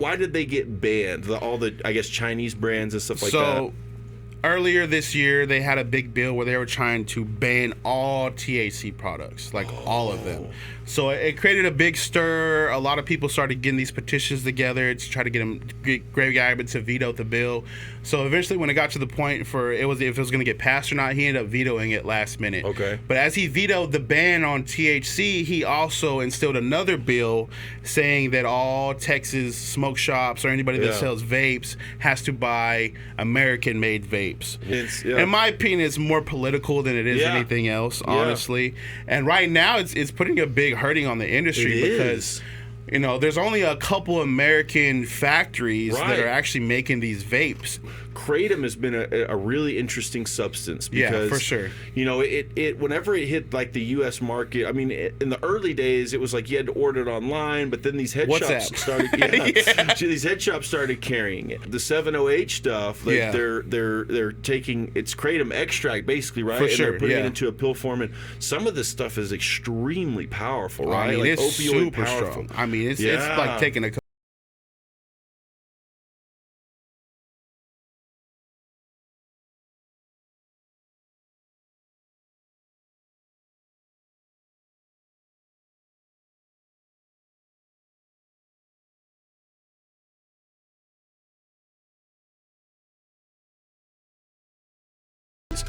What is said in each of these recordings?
Why did they get banned? All the, I guess, Chinese brands and stuff like that. So earlier this year, they had a big bill where they were trying to ban all THC products, like all of them. So it created a big stir. A lot of people started getting these petitions together to try to get Greg Abbott to veto the bill. So eventually, when it got to the point if it was going to get passed or not, he ended up vetoing it last minute. Okay. But as he vetoed the ban on THC, he also instilled another bill saying that all Texas smoke shops or anybody that sells vapes has to buy American-made vapes. In my opinion, it's more political than it is anything else, honestly. And right now, it's putting a big hurting on the industry because there's only a couple American factories that are actually making these vapes. Kratom has been a really interesting substance because, for sure. It whenever it hit like the U.S. market, I mean, in the early days, it was like you had to order it online, but then these head shops started. These head shops started carrying it. The 708 stuff, like they're taking it's Kratom extract basically, right? For sure, and they're putting it into a pill form, and some of this stuff is extremely powerful, right? I mean, like it's opioid super powerful. strong. I mean, it's like taking a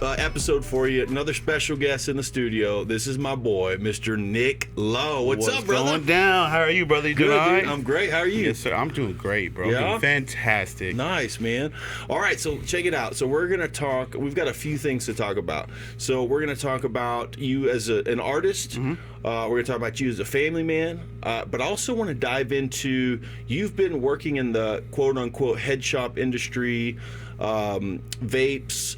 Episode for you. Another special guest in the studio. This is my boy, Mr. Nick Loe. What's up, brother? Going down? How are you, brother? You doing Good, all right? dude. I'm great. How are you? Yes, sir. I'm doing great, bro. Yeah? Doing fantastic. Nice, man. All right, so check it out. So we're going to talk. We've got a few things to talk about. So we're going to talk about you as an artist. Mm-hmm. We're going to talk about you as a family man. But I also want to dive into, you've been working in the quote-unquote head shop industry, vapes,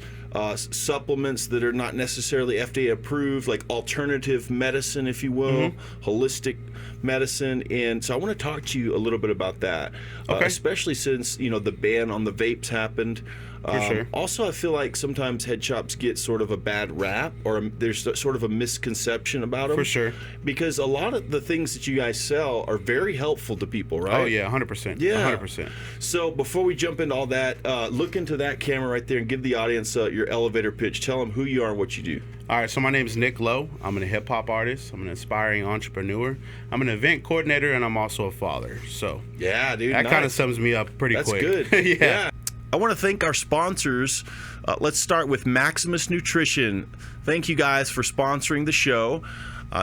supplements that are not necessarily FDA approved, like alternative medicine, if you will, holistic medicine. And so I want to talk to you a little bit about that, especially since the ban on the vapes happened. For sure. Also, I feel like sometimes head shops get sort of a bad rap, or there's sort of a misconception about them. For sure. Because a lot of the things that you guys sell are very helpful to people, right? Oh, yeah, 100%. Yeah. 100%. So before we jump into all that, look into that camera right there and give the audience your elevator pitch. Tell them who you are and what you do. All right, so my name is Nick Loe. I'm a hip-hop artist. I'm an aspiring entrepreneur. I'm an event coordinator, and I'm also a father. So yeah, dude, that kind of sums me up pretty quick. That's good. Yeah. I want to thank our sponsors. Let's start with Maximus Nutrition. Thank you guys for sponsoring the show.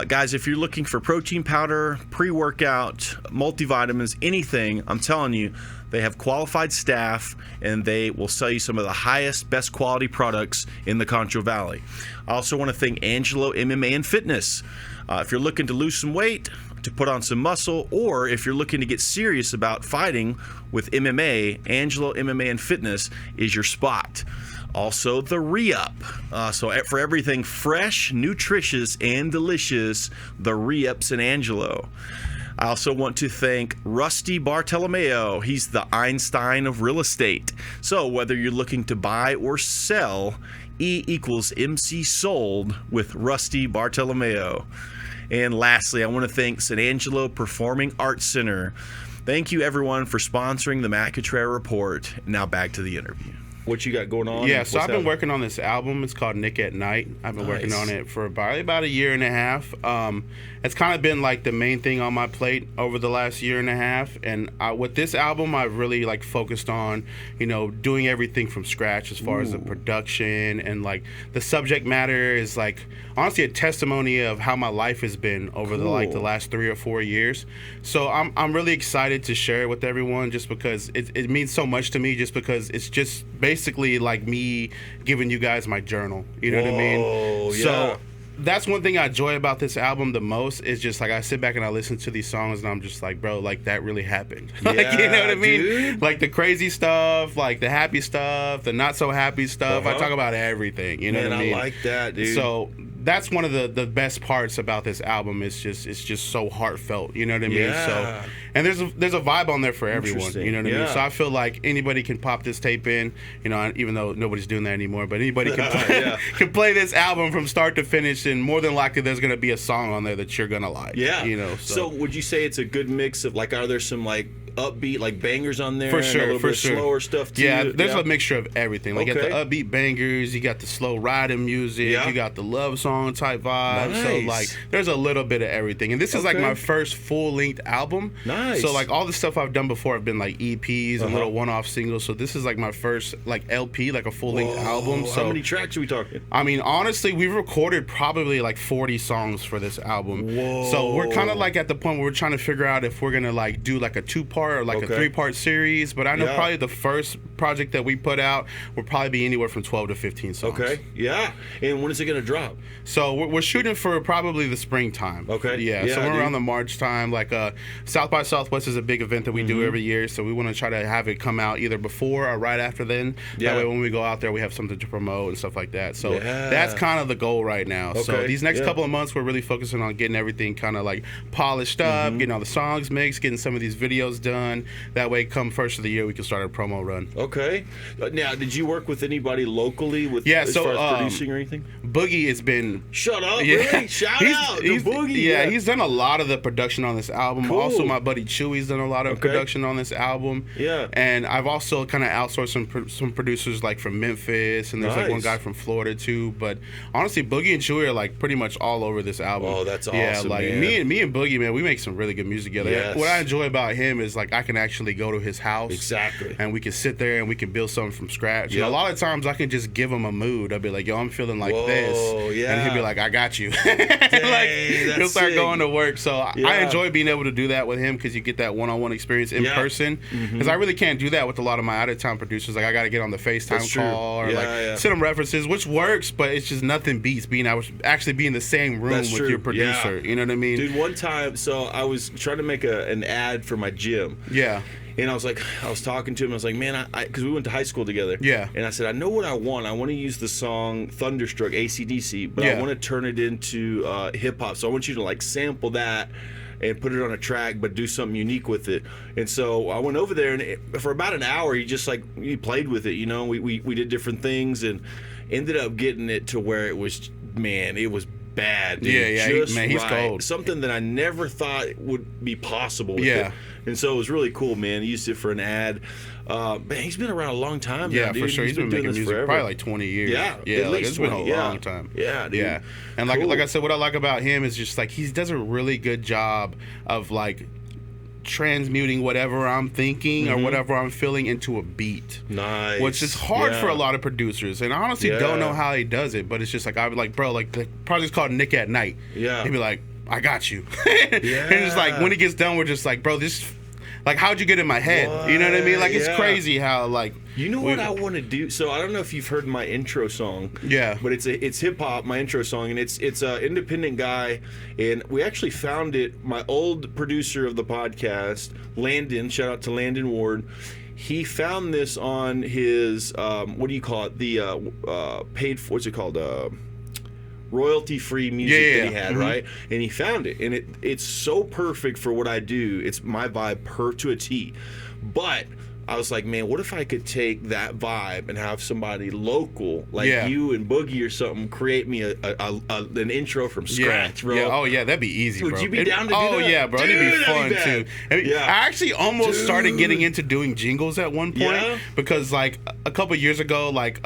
Guys, if you're looking for protein powder, pre-workout, multivitamins, anything, I'm telling you, they have qualified staff and they will sell you some of the highest, best quality products in the Concho Valley. I also want to thank Angelo MMA and Fitness. If you're looking to lose some weight, to put on some muscle, or if you're looking to get serious about fighting with MMA, Angelo MMA and Fitness is your spot. Also, the Re-Up. So for everything fresh, nutritious, and delicious, the Re-Up's in Angelo. I also want to thank Rusty Bartolomeo. He's the Einstein of real estate. So whether you're looking to buy or sell, E equals MC sold with Rusty Bartolomeo. And lastly, I want to thank San Angelo Performing Arts Center. Thank you, everyone, for sponsoring the Matt Cutrer Report. Now back to the interview. What you got going on? Yeah, so I've been working on this album. It's called Nick at Night. I've been working on it for about a year and a half. It's kind of been like the main thing on my plate over the last year and a half. And with this album, I've really focused on, doing everything from scratch as far as the production, and the subject matter is honestly a testimony of how my life has been over the last 3 or 4 years. So I'm really excited to share it with everyone, just because it means so much to me, just because it's just basically like me giving you guys my journal. You know what I mean? Yeah. So that's one thing I enjoy about this album the most, is just I sit back and I listen to these songs and I'm just like, bro, that really happened. You know what I mean? Dude. The crazy stuff, the happy stuff, the not so happy stuff. I talk about everything. You know what I mean? I like that, dude. So that's one of the best parts about this album. It's just so heartfelt. You know what I mean? Yeah. So, and there's a vibe on there for everyone. You know what I mean? So I feel like anybody can pop this tape in. Even though nobody's doing that anymore, but anybody can play, can play this album from start to finish, and more than likely there's gonna be a song on there that you're gonna like. Yeah. So would you say it's a good mix of are there some upbeat, like bangers on there, for sure, and a little bit slower stuff too. Yeah, there's a mixture of everything. Like, you got Okay. the upbeat bangers, you got the slow riding music, Yeah. you got the love song type vibe. So Nice. like, there's a little bit of everything. And this is like Okay. my first full length album. Nice. So like all the stuff I've done before have been like EPs and little one-off singles. So this is like my first like LP, like a full length album. So how many tracks are we talking? I mean, honestly, we've recorded probably like 40 songs for this album. Whoa. So we're kind of like at the point where we're trying to figure out if we're gonna like do like a 2-part or like a 3-part series. But I know probably the first project that we put out will probably be anywhere from 12 to 15 songs. Okay. Yeah. And when is it gonna drop? So we're shooting for probably the springtime. Okay. Yeah. Yeah, Somewhere dude. around the March time. Like South by Southwest is a big event that we do every year. So we want to try to have it come out either before or right after then. Yeah. That way when we go out there, we have something to promote and stuff like that. So Yeah. that's kind of the goal right now. So Okay. these next Yeah. couple of months, we're really focusing on getting everything kind of like polished up, getting all the songs mixed, getting some of these videos done. That way, come first of the year, we can start a promo run. Okay. Now, did you work with anybody locally with as so, far as producing or anything? Boogie has been Shut up, really? Shout out to Boogie. Yeah, he's done a lot of the production on this album. Cool. Also, my buddy Chewy's done a lot of production on this album. Yeah. And I've also kind of outsourced some producers like from Memphis, and there's like one Nice. guy from Florida too. But honestly, Boogie and Chewy are like pretty much all over this album. Oh, that's Yeah, awesome, like man. me and Boogie, man, we make some really good music together. Yes. What I enjoy about him is like I can actually go to his house. Exactly. And we can sit there and we can build something from scratch. Yep. And a lot of times I can just give him a mood. I'll be like, yo, I'm feeling like this. Yeah. And he'll be like, I got you. that's he'll start sick. going to work. So I Yeah. enjoy being able to do that with him because you get that one-on-one experience in person. Because I really can't do that with a lot of my out-of-town producers. Like I got to get on the That's FaceTime true. call or Yeah. send them references, which works, but it's just nothing beats being actually be in the same room That's with true. your producer. Yeah. You know what I mean? Dude, one time, so I was trying to make an ad for my gym. Yeah. And I was talking to him. I was like, man, because we went to high school together. Yeah. And I said, I know what I want. I want to use the song Thunderstruck, AC/DC, but I Yeah. want to turn it into hip hop. So I want you to like sample that and put it on a track, but do something unique with it. And so I went over there, and for about an hour, he played with it. You know, we did different things, and ended up getting it to where it was, man, it was bad, dude. Yeah, Just man, he's right. cold. Something that I never thought would be possible with Yeah. it. And so it was really cool, man. He used it for an ad. Man, he's been around a long time now, Yeah, dude. for sure. He's been making doing this music forever. probably like 20 years. Yeah, yeah, at like least it's been 20, a long time. Yeah, dude. Yeah, and like Cool. I said, what I like about him is just like he does a really good job of like transmuting whatever I'm thinking or whatever I'm feeling into a beat. Nice. Which is hard Yeah. for a lot of producers, and I honestly Yeah. don't know how he does it. But it's just like I'd be like, bro, like the project's called Nick at Night. Yeah. He'd be like, I got you. And it's like when it gets done, we're just like, bro, this. Like, how'd you get in my head? You know what I mean? Like, it's Yeah. crazy how, like... You know what I want to do? So I don't know if you've heard my intro song. Yeah. But it's hip hop, my intro song, and it's an independent guy, and we actually found it. My old producer of the podcast, Landon, shout out to Landon Ward. He found this on his what do you call it? The paid for, what's it called? Royalty-free music that he had, right? And he found it, and it's so perfect for what I do. It's my vibe to a T. But I was like, man, what if I could take that vibe and have somebody local, like you and Boogie or something, create me an intro from scratch, bro? Yeah. Oh, yeah, that'd be easy, bro. Would you be down to do that? Oh, yeah, bro. It'd be Dude, fun, that'd too. be bad. I actually almost started getting into doing jingles at one point. Yeah? Because, like, a couple years ago, like,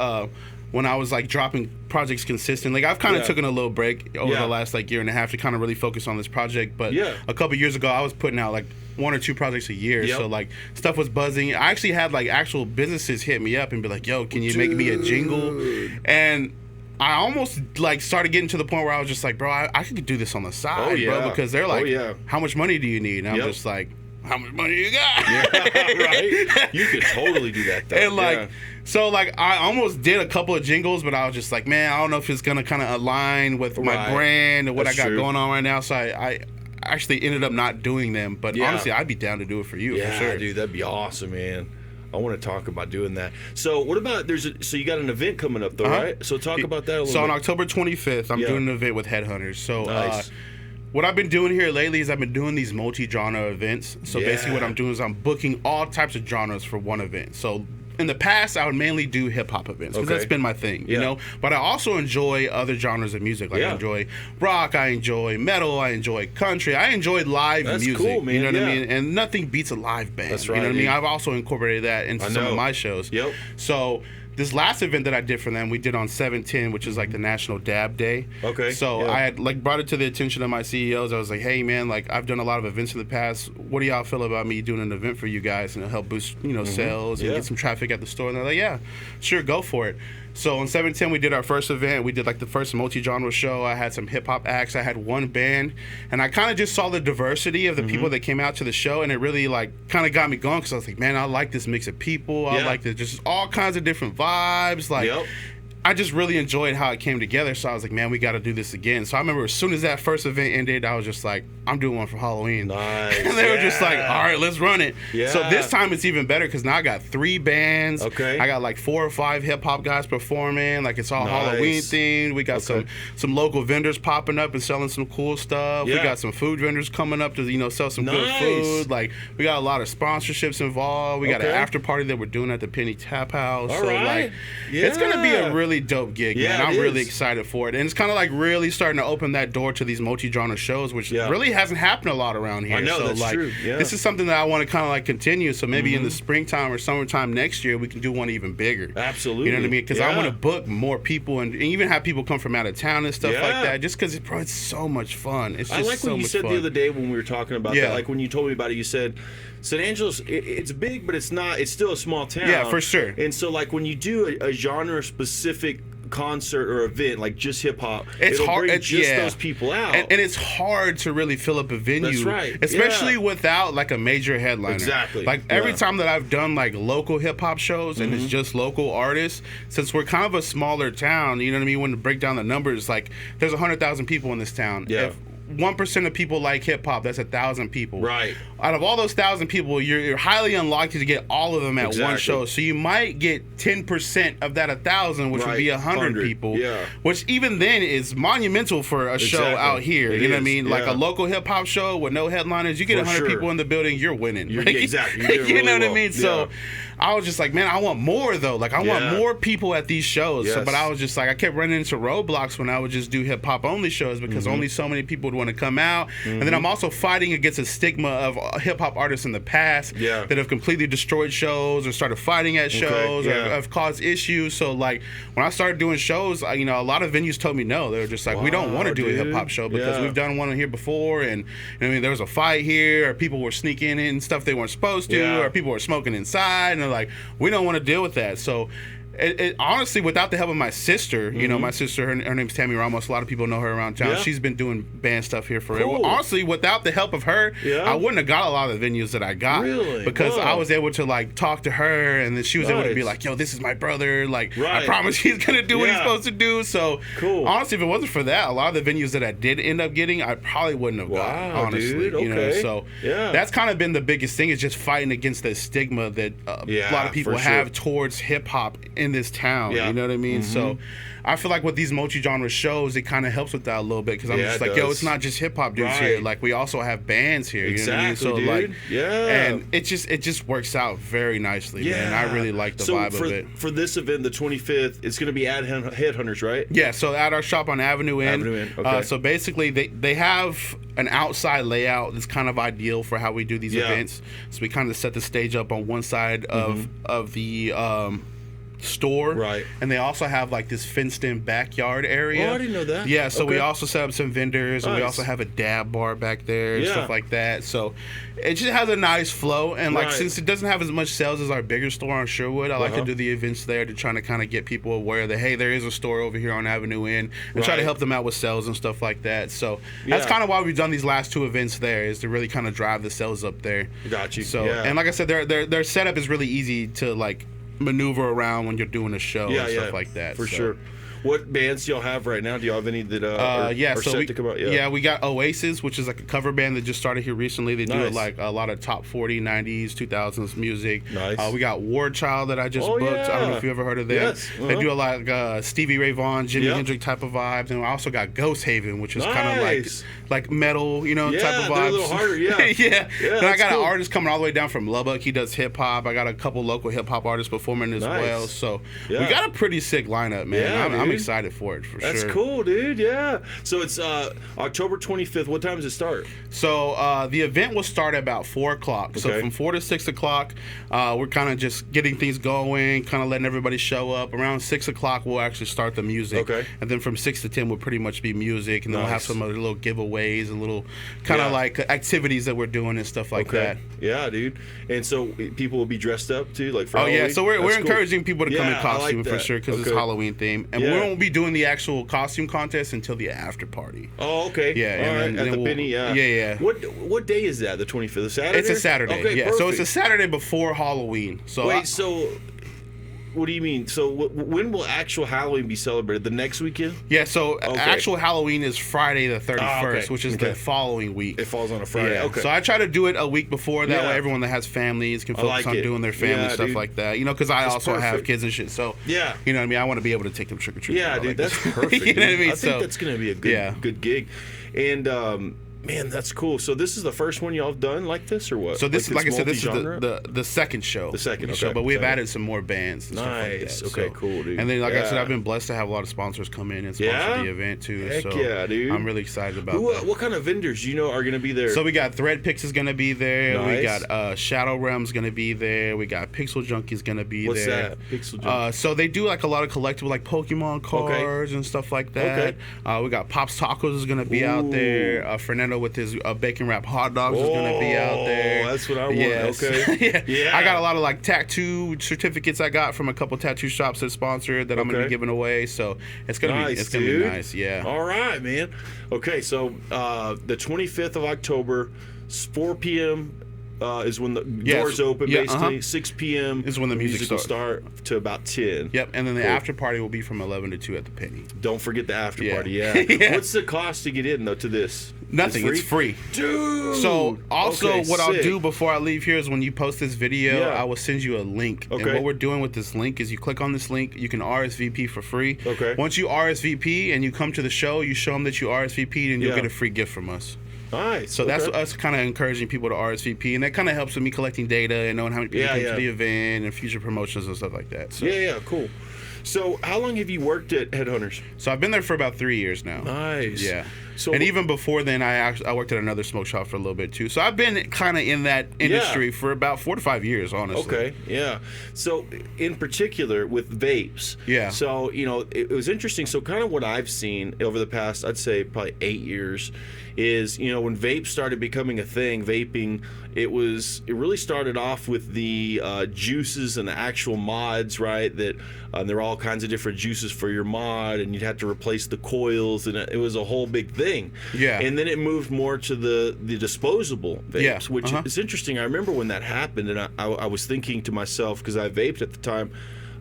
when I was like dropping projects consistently, like I've kind of taken a little break over the last like year and a half to kind of really focus on this project. But a couple years ago, I was putting out like 1 or 2 projects a year. So like stuff was buzzing. I actually had like actual businesses hit me up and be like, "Yo, can you make me a jingle?" And I almost like started getting to the point where I was just like, "Bro, I could do this on the side, bro," because they're like, "How much money do you need?" And I'm just like, how much money you got? Right? You could totally do that, though. And like, so like, I almost did a couple of jingles, but I was just like, man, I don't know if it's gonna kind of align with my brand and what I got going on right now. So I actually ended up not doing them. But honestly, I'd be down to do it for you, for sure. Dude, that'd be awesome, man. I want to talk about doing that. So what about so you got an event coming up though, right? So talk about that a little bit. So on October 25th, I'm doing an event with Headhunters. So nice. What I've been doing here lately is I've been doing these multi-genre events. So basically what I'm doing is I'm booking all types of genres for one event. So in the past, I would mainly do hip hop events because that's been my thing, you know. But I also enjoy other genres of music. Like I enjoy rock, I enjoy metal, I enjoy country, I enjoy live music. Cool, man. You know what I mean? And nothing beats a live band. That's right. You know what I mean? I've also incorporated that into some of my shows. Yep. So this last event that I did for them, we did on 7/10, which is like the National Dab Day. Okay. So I had like brought it to the attention of my CEOs. I was like, hey man, like I've done a lot of events in the past. What do y'all feel about me doing an event for you guys and it'll help boost, you know, sales and get some traffic at the store? And they're like, yeah, sure, go for it. So on 7/10, we did our first event. We did like the first multi-genre show. I had some hip hop acts. I had one band, and I kind of just saw the diversity of the people that came out to the show, and it really like kind of got me going because I was like, man, I like this mix of people. I like just all kinds of different vibes. Like. I just really enjoyed how it came together, so I was like, man, we got to do this again. So I remember as soon as that first event ended, I was just like, I'm doing one for Halloween. Nice. And they were just like, all right, let's run it. Yeah. So this time it's even better because now I got 3 bands. Okay. I got like 4 or 5 hip-hop guys performing. Like it's all Halloween themed. We got some local vendors popping up and selling some cool stuff. We got some food vendors coming up to, you know, sell some good food. Like we got a lot of sponsorships involved. We got an after party that we're doing at the Penny Tap House. All so right. like it's going to be a really dope gig, man. I'm really excited for it. And it's kind of like really starting to open that door to these multi-genre shows, which really hasn't happened a lot around here. I know, so that's like, true. Yeah. This is something that I want to kind of like continue. So maybe in the springtime or summertime next year, we can do one even bigger. Absolutely. You know what I mean? Because I want to book more people and even have people come from out of town and stuff like that. Just because it's so much fun. It's just I like so what you much said fun. the other day when we were talking about that. Like when you told me about it, you said San Angelo's it's big, but it's not. It's still a small town. Yeah, for sure. And so like when you do a genre specific concert or event like just hip hop, it's hard. Bring those people out, and it's hard to really fill up a venue. That's right. Especially without like a major headliner. Exactly. Like every time that I've done like local hip hop shows and it's just local artists, since we're kind of a smaller town, you know what I mean? When to break down the numbers, like there's 100,000 people in this town. Yeah. If 1% of people like hip hop, that's 1,000 people. Right. Out of all those 1,000 people, you're highly unlikely to get all of them at one show. So you might get 10% of that 1,000, which would be 100 people. Yeah. Which even then is monumental for a show out here. You know what I mean? Like a local hip hop show with no headliners, you get 100 people in the building, you're winning. Exactly. You know what I mean? So I was just like, man, I want more though. Like I want more people at these shows. So, but I was just like, I kept running into roadblocks when I would just do hip hop only shows because only so many people would want to come out. And then I'm also fighting against a stigma of hip hop artists in the past that have completely destroyed shows or started fighting at shows or have caused issues. So like when I started doing shows, you know, a lot of venues told me no. They were just like, we don't want to do a hip hop show because we've done one here before, and I mean there was a fight here, or people were sneaking in stuff they weren't supposed to, or people were smoking inside, and they're like, we don't want to deal with that. So it honestly, without the help of my sister, you know, my sister, her name's Tammy Ramos. A lot of people know her around town. She's been doing band stuff here forever. Cool. Honestly, without the help of her, I wouldn't have got a lot of the venues that I got. Really? Because I was able to like talk to her, and then she was able to be like, yo, this is my brother. Like, I promise he's going to do what he's supposed to do. So honestly, if it wasn't for that, a lot of the venues that I did end up getting, I probably wouldn't have got, honestly. Dude. You know, so that's kind of been the biggest thing, is just fighting against the stigma that a lot of people have towards hip hop in this town. You know what I mean? So I feel like with these multi-genre shows, it kind of helps with that a little bit, because I'm just like, yo, it's not just hip hop dudes here. Like we also have bands here. You know what I mean? So dude. like, and it just works out very nicely, man. I really like the vibe of it. For this event, the 25th, it's going to be at Headhunters, right? Yeah. So at our shop on Avenue N. Okay. So basically, they have an outside layout that's kind of ideal for how we do these events. So we kind of set the stage up on one side of the store, and they also have like this fenced in backyard area. Oh, I didn't know that. Yeah, so we also set up some vendors, and we also have a dab bar back there and stuff like that. So it just has a nice flow, and like since it doesn't have as much sales as our bigger store on Sherwood, I like to do the events there to try to kind of get people aware that, hey, there is a store over here on Avenue N, and try to help them out with sales and stuff like that. So that's kind of why we've done these last 2 events there, is to really kind of drive the sales up there. Got you. So and like I said, their setup is really easy to like maneuver around when you're doing a show and stuff like that. For sure. What bands do y'all have right now? Do y'all have any that are so set to come out? Yeah, we got Oasis, which is like a cover band that just started here recently. They do like a lot of top 40, 90s, 2000s music. Nice. We got War Child that I just booked. Yeah. I don't know if you ever heard of them. Yes. They do a lot like Stevie Ray Vaughan, Jimi Hendrix type of vibes. And I also got Ghost Haven, which is kind of like metal, type of vibes. They're a little harder, yeah. And I got cool. an artist coming all the way down from Lubbock. He does hip hop. I got a couple local hip hop artists performing as well. So we got a pretty sick lineup, man. Yeah, I'm excited for it for sure. That's cool, dude. Yeah. So it's October 25th. What time does it start? So the event will start at about 4 o'clock. Okay. So from 4 to 6 o'clock, we're kind of just getting things going, kind of letting everybody show up. Around 6 o'clock, we'll actually start the music. Okay. And then from 6 to 10 will pretty much be music, and then we'll have some other little giveaways and little kind of like activities that we're doing and stuff like that. Yeah, dude. And so people will be dressed up too, like for Halloween? Yeah. So we're encouraging people to come in costume like for sure because it's Halloween theme, and we won't be doing the actual costume contest until the after party. Oh, okay. Yeah, all right. At the Penny. Yeah. What day is that? The 25th. A Saturday. It's a Saturday. Okay, yeah. perfect. So it's a Saturday before Halloween. So wait. So what do you mean? So when will actual Halloween be celebrated? The next weekend? Yeah. So actual Halloween is Friday the 31st, which is the following week. It falls on a Friday. Yeah. Okay. So I try to do it a week before. That way, everyone that has families can focus on doing their family stuff like that. Because I also have kids and shit. So you know what I mean. I want to be able to take them trick or treating. Yeah, dude, that's perfect. You know what I mean? I think that's gonna be a good gig, and. Man, that's cool. So this is the first one y'all have done like this, or what? So this, like I said, this is the second show. The second show, but we've added some more bands. And nice. Stuff like that. Okay, cool, dude. And then, like I said, I've been blessed to have a lot of sponsors come in and sponsor the event too. Heck so yeah, dude. I'm really excited about that. What kind of vendors are going to be there? So we got Threadpix is going to be there. Nice. We got Shadow Realm's going to be there. We got Pixel Junkie's going to be there. What's that? Pixel Junkie. So they do like a lot of collectible, like Pokemon cards and stuff like that. Okay. We got Pops Tacos is going to be out there. Fernando with his bacon wrap hot dogs is going to be out there. That's what I want. Yes. Okay. I got a lot of like tattoo certificates I got from a couple tattoo shops that sponsored that I'm going to be giving away. So it's going to be nice. Yeah. All right, man. Okay, so the 25th of October, 4 p.m. Is when the doors open, basically. 6 p.m. is when the music will start to about 10. Yep, and then the after party will be from 11 to 2 at the Penny. Don't forget the after party, yeah. What's the cost to get in, though, to this? Nothing. It's free. Dude! So, also, what I'll do before I leave here is when you post this video, I will send you a link. Okay. And what we're doing with this link is you click on this link, you can RSVP for free. Okay. Once you RSVP and you come to the show, you show them that you RSVP'd and you'll get a free gift from us. Nice. So that's us kind of encouraging people to RSVP, and that kind of helps with me collecting data and knowing how many people came to the event and future promotions and stuff like that. So. Yeah, cool. So how long have you worked at Headhunters? So I've been there for about 3 years now. Nice. Yeah. So, and even before then, I worked at another smoke shop for a little bit too. So I've been kind of in that industry for about 4 to 5 years, honestly. Okay, yeah. So in particular with vapes. Yeah. So, it was interesting. So kind of what I've seen over the past, I'd say probably 8 years, is, when vape started becoming a thing, vaping, it really started off with the juices and the actual mods, right? That there are all kinds of different juices for your mod, and you'd have to replace the coils, and it was a whole big thing. Yeah. And then it moved more to the disposable vapes, which is interesting. I remember when that happened, and I was thinking to myself, because I vaped at the time,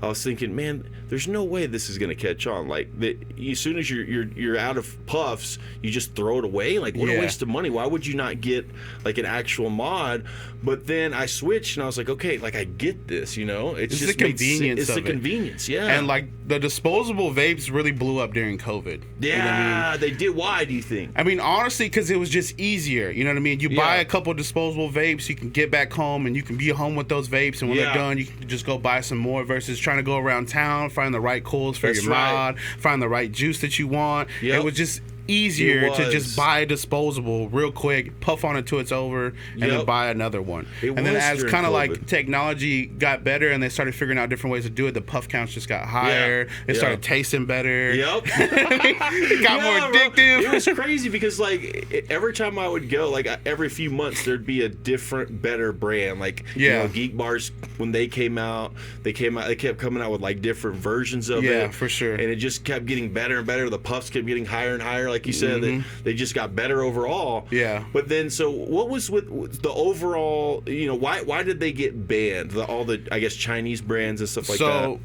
I was thinking, man, there's no way this is gonna catch on. Like, as soon as you're out of puffs, you just throw it away. Like, what a waste of money. Why would you not get like an actual mod? But then I switched, and I was like, okay, like I get this. It's just the convenience. It's the convenience, yeah. And like the disposable vapes really blew up during COVID. Yeah, they did. Why do you think? I mean, honestly, because it was just easier. You know what I mean? You buy a couple disposable vapes, you can get back home, and you can be home with those vapes, and when they're done, you can just go buy some more versus trying to go around town, find the right coils for your mod, find the right juice that you want. It was just easier to just buy a disposable real quick, puff on it till it's over, and then buy another one. And then as kind of like technology got better and they started figuring out different ways to do it, the puff counts just got higher. It started tasting better. It got more addictive. It was crazy because like every time I would go, like every few months there'd be a different, better brand. Like Geek Bars, when they came out, they kept coming out with like different versions of it. Yeah, for sure. And it just kept getting better and better. The puffs kept getting higher and higher. Like you said, they just got better overall. Yeah. But then, so what was with the overall? Why did they get banned? All the I guess Chinese brands and stuff like that.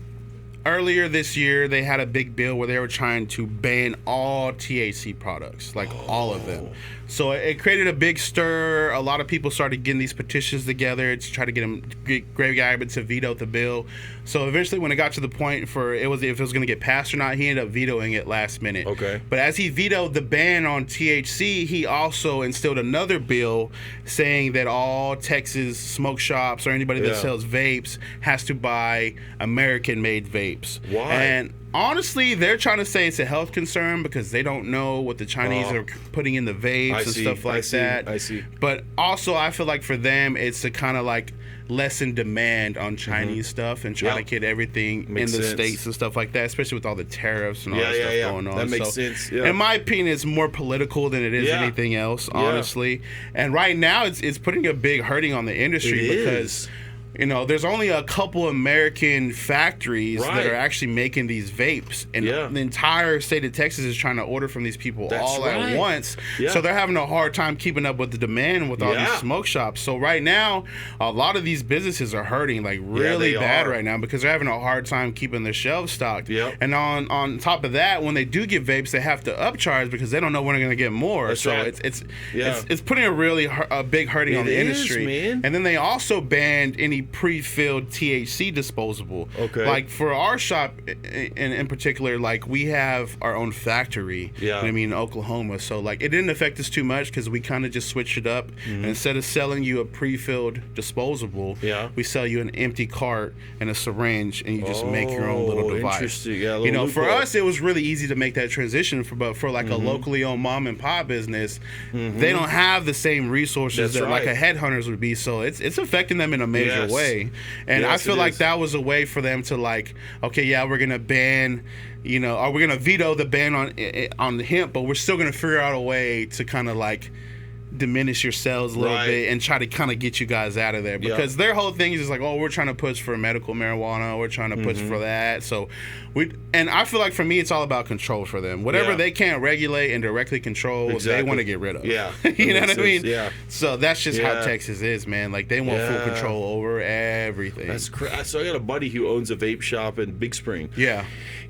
earlier this year, they had a big bill where they were trying to ban all THC products, like all of them. So it created a big stir. A lot of people started getting these petitions together to try to get Greg Abbott to veto the bill. So eventually, when it got to the point if it was going to get passed or not, he ended up vetoing it last minute. Okay. But as he vetoed the ban on THC, he also instilled another bill saying that all Texas smoke shops or anybody that sells vapes has to buy American-made vapes. Why? And honestly, they're trying to say it's a health concern because they don't know what the Chinese are putting in the vapes stuff like that. I see. But also, I feel like for them, it's to kind of like lessen demand on Chinese stuff and try to get everything in the States and stuff like that, especially with all the tariffs and all that stuff going on. That makes sense. Yeah. In my opinion, it's more political than it is anything else, honestly. And right now, it's putting a big hurting on the industry because you know, there's only a couple American factories that are actually making these vapes, and the entire state of Texas is trying to order from these people at once. So they're having a hard time keeping up with the demand with all these smoke shops. So right now, a lot of these businesses are hurting like really bad right now because they're having a hard time keeping their shelves stocked. And on top of that, when they do get vapes, they have to upcharge because they don't know when they're going to get more. It's putting a big hurting on the industry. Man. And then they also banned any pre-filled THC disposable. Like for our shop in particular, like we have our own factory. You know what I mean, in Oklahoma. So like it didn't affect us too much because we kind of just switched it up. And instead of selling you a pre-filled disposable, we sell you an empty cart and a syringe, and you just make your own little device. Interesting. You know, for us, it was really easy to make that transition. But for like a locally owned mom and pop business, they don't have the same resources that like a headhunters would be. So it's affecting them in a major way. And I feel like that was a way for them to like, okay, we're gonna ban, you know, or we're gonna veto the ban on the hemp, but we're still gonna figure out a way to kind of like diminish your sales a little bit and try to kind of get you guys out of there because their whole thing is just like, oh, we're trying to push for medical marijuana, we're trying to push for that. So I feel like for me, it's all about control for them. Whatever they can't regulate and directly control, they want to get rid of. You know what I mean? So that's just how Texas is, man. Like they want full control over everything. That's crazy. So I got a buddy who owns a vape shop in Big Spring.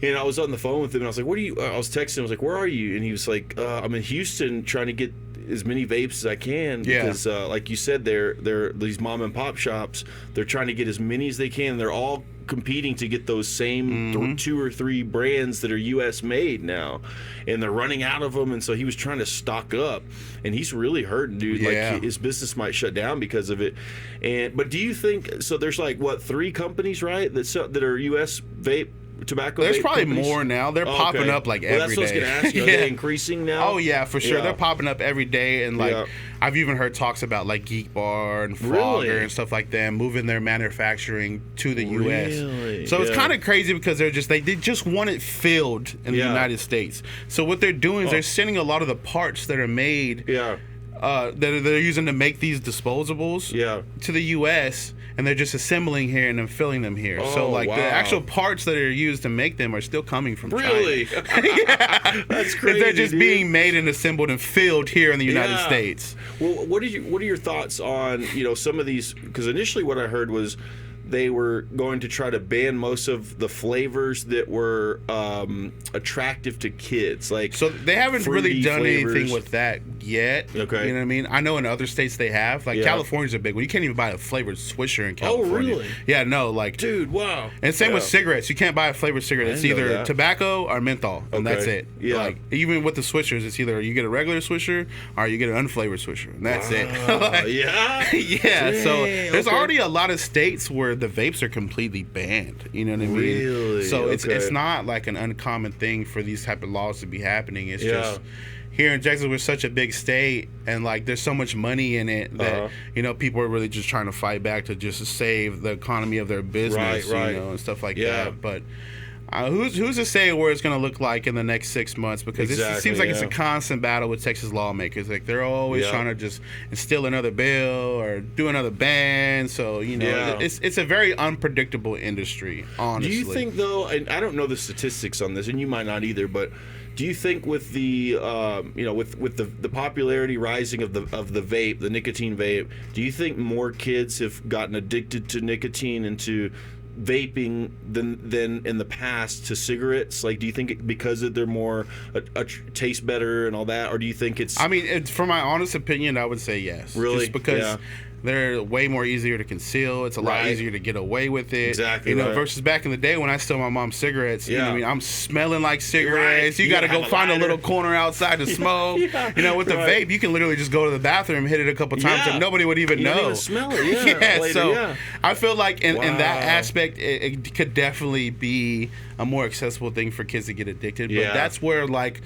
And I was on the phone with him and I was like, I was texting him, I was like, where are you? And he was like, I'm in Houston trying to get as many vapes as I can because like you said, they're these mom and pop shops, they're trying to get as many as they can. They're all competing to get those same 2 or 3 brands that are US made now, and they're running out of them. And so he was trying to stock up, and he's really hurting, dude. Like his business might shut down because of it. But do you think so? There's like 3 companies, right, that are US vape tobacco. There's probably companies? More now. They're popping up like every day. That's what I was going to ask you. Are they increasing now? Oh yeah, for sure. They're popping up every day, and like I've even heard talks about like Geek Bar and Frogger and stuff like that moving their manufacturing to the U.S. So it's kind of crazy because they just want it filled in the United States. So what they're doing is they're sending a lot of the parts that are made that they're using to make these disposables to the U.S., and they're just assembling here and then filling them here. So like the actual parts that are used to make them are still coming from China. That's crazy. They're just being made and assembled and filled here in the United States. Well, what are your thoughts on, you know, some of these? Because initially what I heard was they were going to try to ban most of the flavors that were attractive to kids. Like, so they haven't really done anything with that yet. Okay. You know what I mean? I know in other states they have. Like California's a big one. You can't even buy a flavored Swisher in California. Oh, really? Yeah, no, like, dude, wow. And same with cigarettes. You can't buy a flavored cigarette. It's either tobacco or menthol, and that's it. Like, even with the Swishers, it's either you get a regular Swisher or you get an unflavored Swisher, and that's it. Like, Dang, so there's already a lot of states where the vapes are completely banned. You know what I mean? Really? So it's not like an uncommon thing for these type of laws to be happening. It's just here in Texas, we're such a big state, and like there's so much money in it that you know, people are really just trying to fight back to just save the economy of their business, you know, and stuff like that. But who's to say where it's going to look like in the next 6 months? Because it seems like it's a constant battle with Texas lawmakers. Like they're always trying to just instill another bill or do another ban. So you know, it's a very unpredictable industry. Honestly, do you think though? And I don't know the statistics on this, and you might not either, but do you think with the you know, with the popularity rising of the vape, the nicotine vape, do you think more kids have gotten addicted to nicotine and to vaping than in the past to cigarettes? Like, do you think because they're more taste better and all that, or do you think it's? I mean, for my honest opinion, I would say yes. Really? Just because they're way more easier to conceal. It's a lot easier to get away with it. Exactly. Versus back in the day when I stole my mom's cigarettes. You know what I mean? I'm smelling like cigarettes. Right. You got to go find a little corner outside to smoke. With the vape, you can literally just go to the bathroom, hit it a couple times, and nobody would even know. You don't even smell it. Later, I feel like in that aspect, it could definitely be a more accessible thing for kids to get addicted. But that's where like.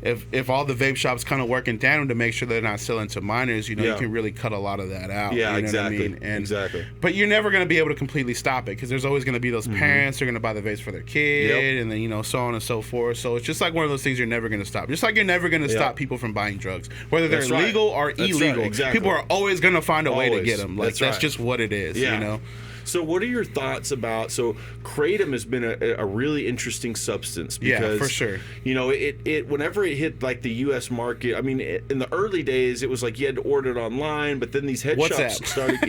If all the vape shops kind of work in tandem to make sure they're not selling to minors, you can really cut a lot of that out. Yeah, you know exactly. What I mean? Exactly. But you're never going to be able to completely stop it because there's always going to be those parents who are going to buy the vapes for their kid, and then so on and so forth. So it's just like one of those things you're never going to stop. Just like you're never going to stop people from buying drugs, whether they're legal or illegal. Right. Exactly. People are always going to find a way to get them. Like that's just what it is. Yeah. You know. So what are your thoughts about, Kratom has been a really interesting substance because, for sure. It whenever it hit like the U.S. market, I mean, in the early days, it was like you had to order it online, but then these head shops started,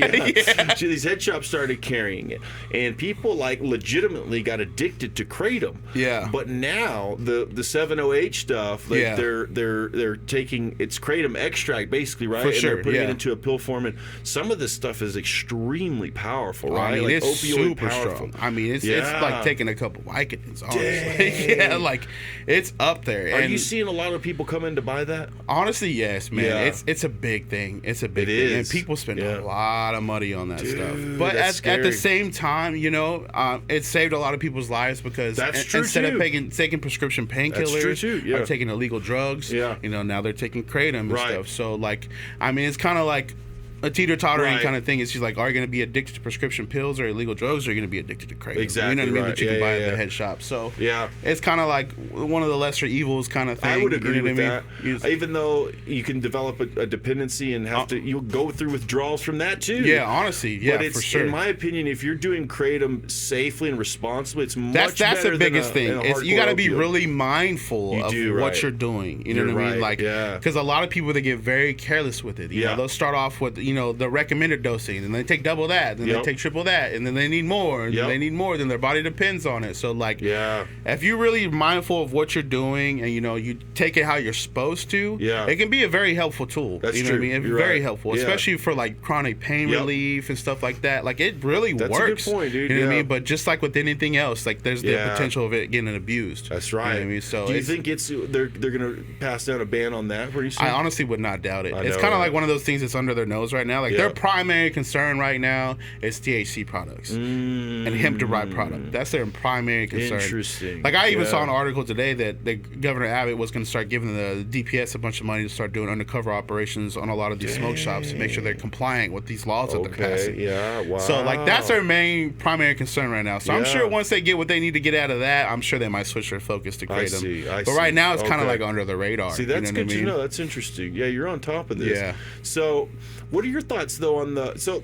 these head shops started carrying it, and people like legitimately got addicted to Kratom. Yeah. But now the 708 stuff, like they're taking it's Kratom extract basically, right? For sure. And they're putting it into a pill form, and some of this stuff is extremely powerful, right? I mean, like it's super powerful. strong. I mean, it's like taking a couple Vicodins, honestly. Like it's up there. Are you seeing a lot of people come in to buy that? Honestly, yes, man. Yeah. It's a big thing. It's a big thing, and people spend a lot of money on that stuff. But at the same time, it saved a lot of people's lives because instead of taking prescription painkillers or taking illegal drugs, now they're taking Kratom and stuff. So like, I mean, it's kind of like a teeter-tottering kind of thing. It's just like, are you going to be addicted to prescription pills or illegal drugs, or are you going to be addicted to Kratom? Exactly. You know what I mean? That you can buy at the head shop. So it's kind of like one of the lesser evils kind of thing. I would agree with that. Even though you can develop a dependency and have to, you'll go through withdrawals from that too. Yeah, honestly, but it's, for sure. In my opinion, if you're doing Kratom safely and responsibly, it's much better. That's the biggest thing. You got to be really mindful of what you're doing. You know what I mean? Like, because a lot of people, they get very careless with it. You know, they'll start off with the recommended dosing, and they take double that, and then they take triple that, and then they need more, and then they need more, then their body depends on it. So like, if you're really mindful of what you're doing, and you take it how you're supposed to, it can be a very helpful tool. That's true. What I mean? It's very helpful, especially for like chronic pain relief and stuff like that. Like it really works. That's a good point, dude. You know what I mean? But just like with anything else, like there's the potential of it getting abused. That's right. You know what I mean? So do you think they're gonna pass down a ban on that pretty soon? I honestly would not doubt it. It's kind of like one of those things that's under their nose right now. Like their primary concern right now is THC products and hemp-derived product. That's their primary concern. Interesting. Like I even saw an article today that Governor Abbott was going to start giving the DPS a bunch of money to start doing undercover operations on a lot of these smoke shops to make sure they're compliant with these laws that they're passing. Yeah, wow. So like that's their main primary concern right now. So I'm sure once they get what they need to get out of that, I'm sure they might switch their focus to Kratom. But right now it's kind of like under the radar. See, that's good to know. That's interesting. Yeah, you're on top of this. Yeah. So what are your thoughts though on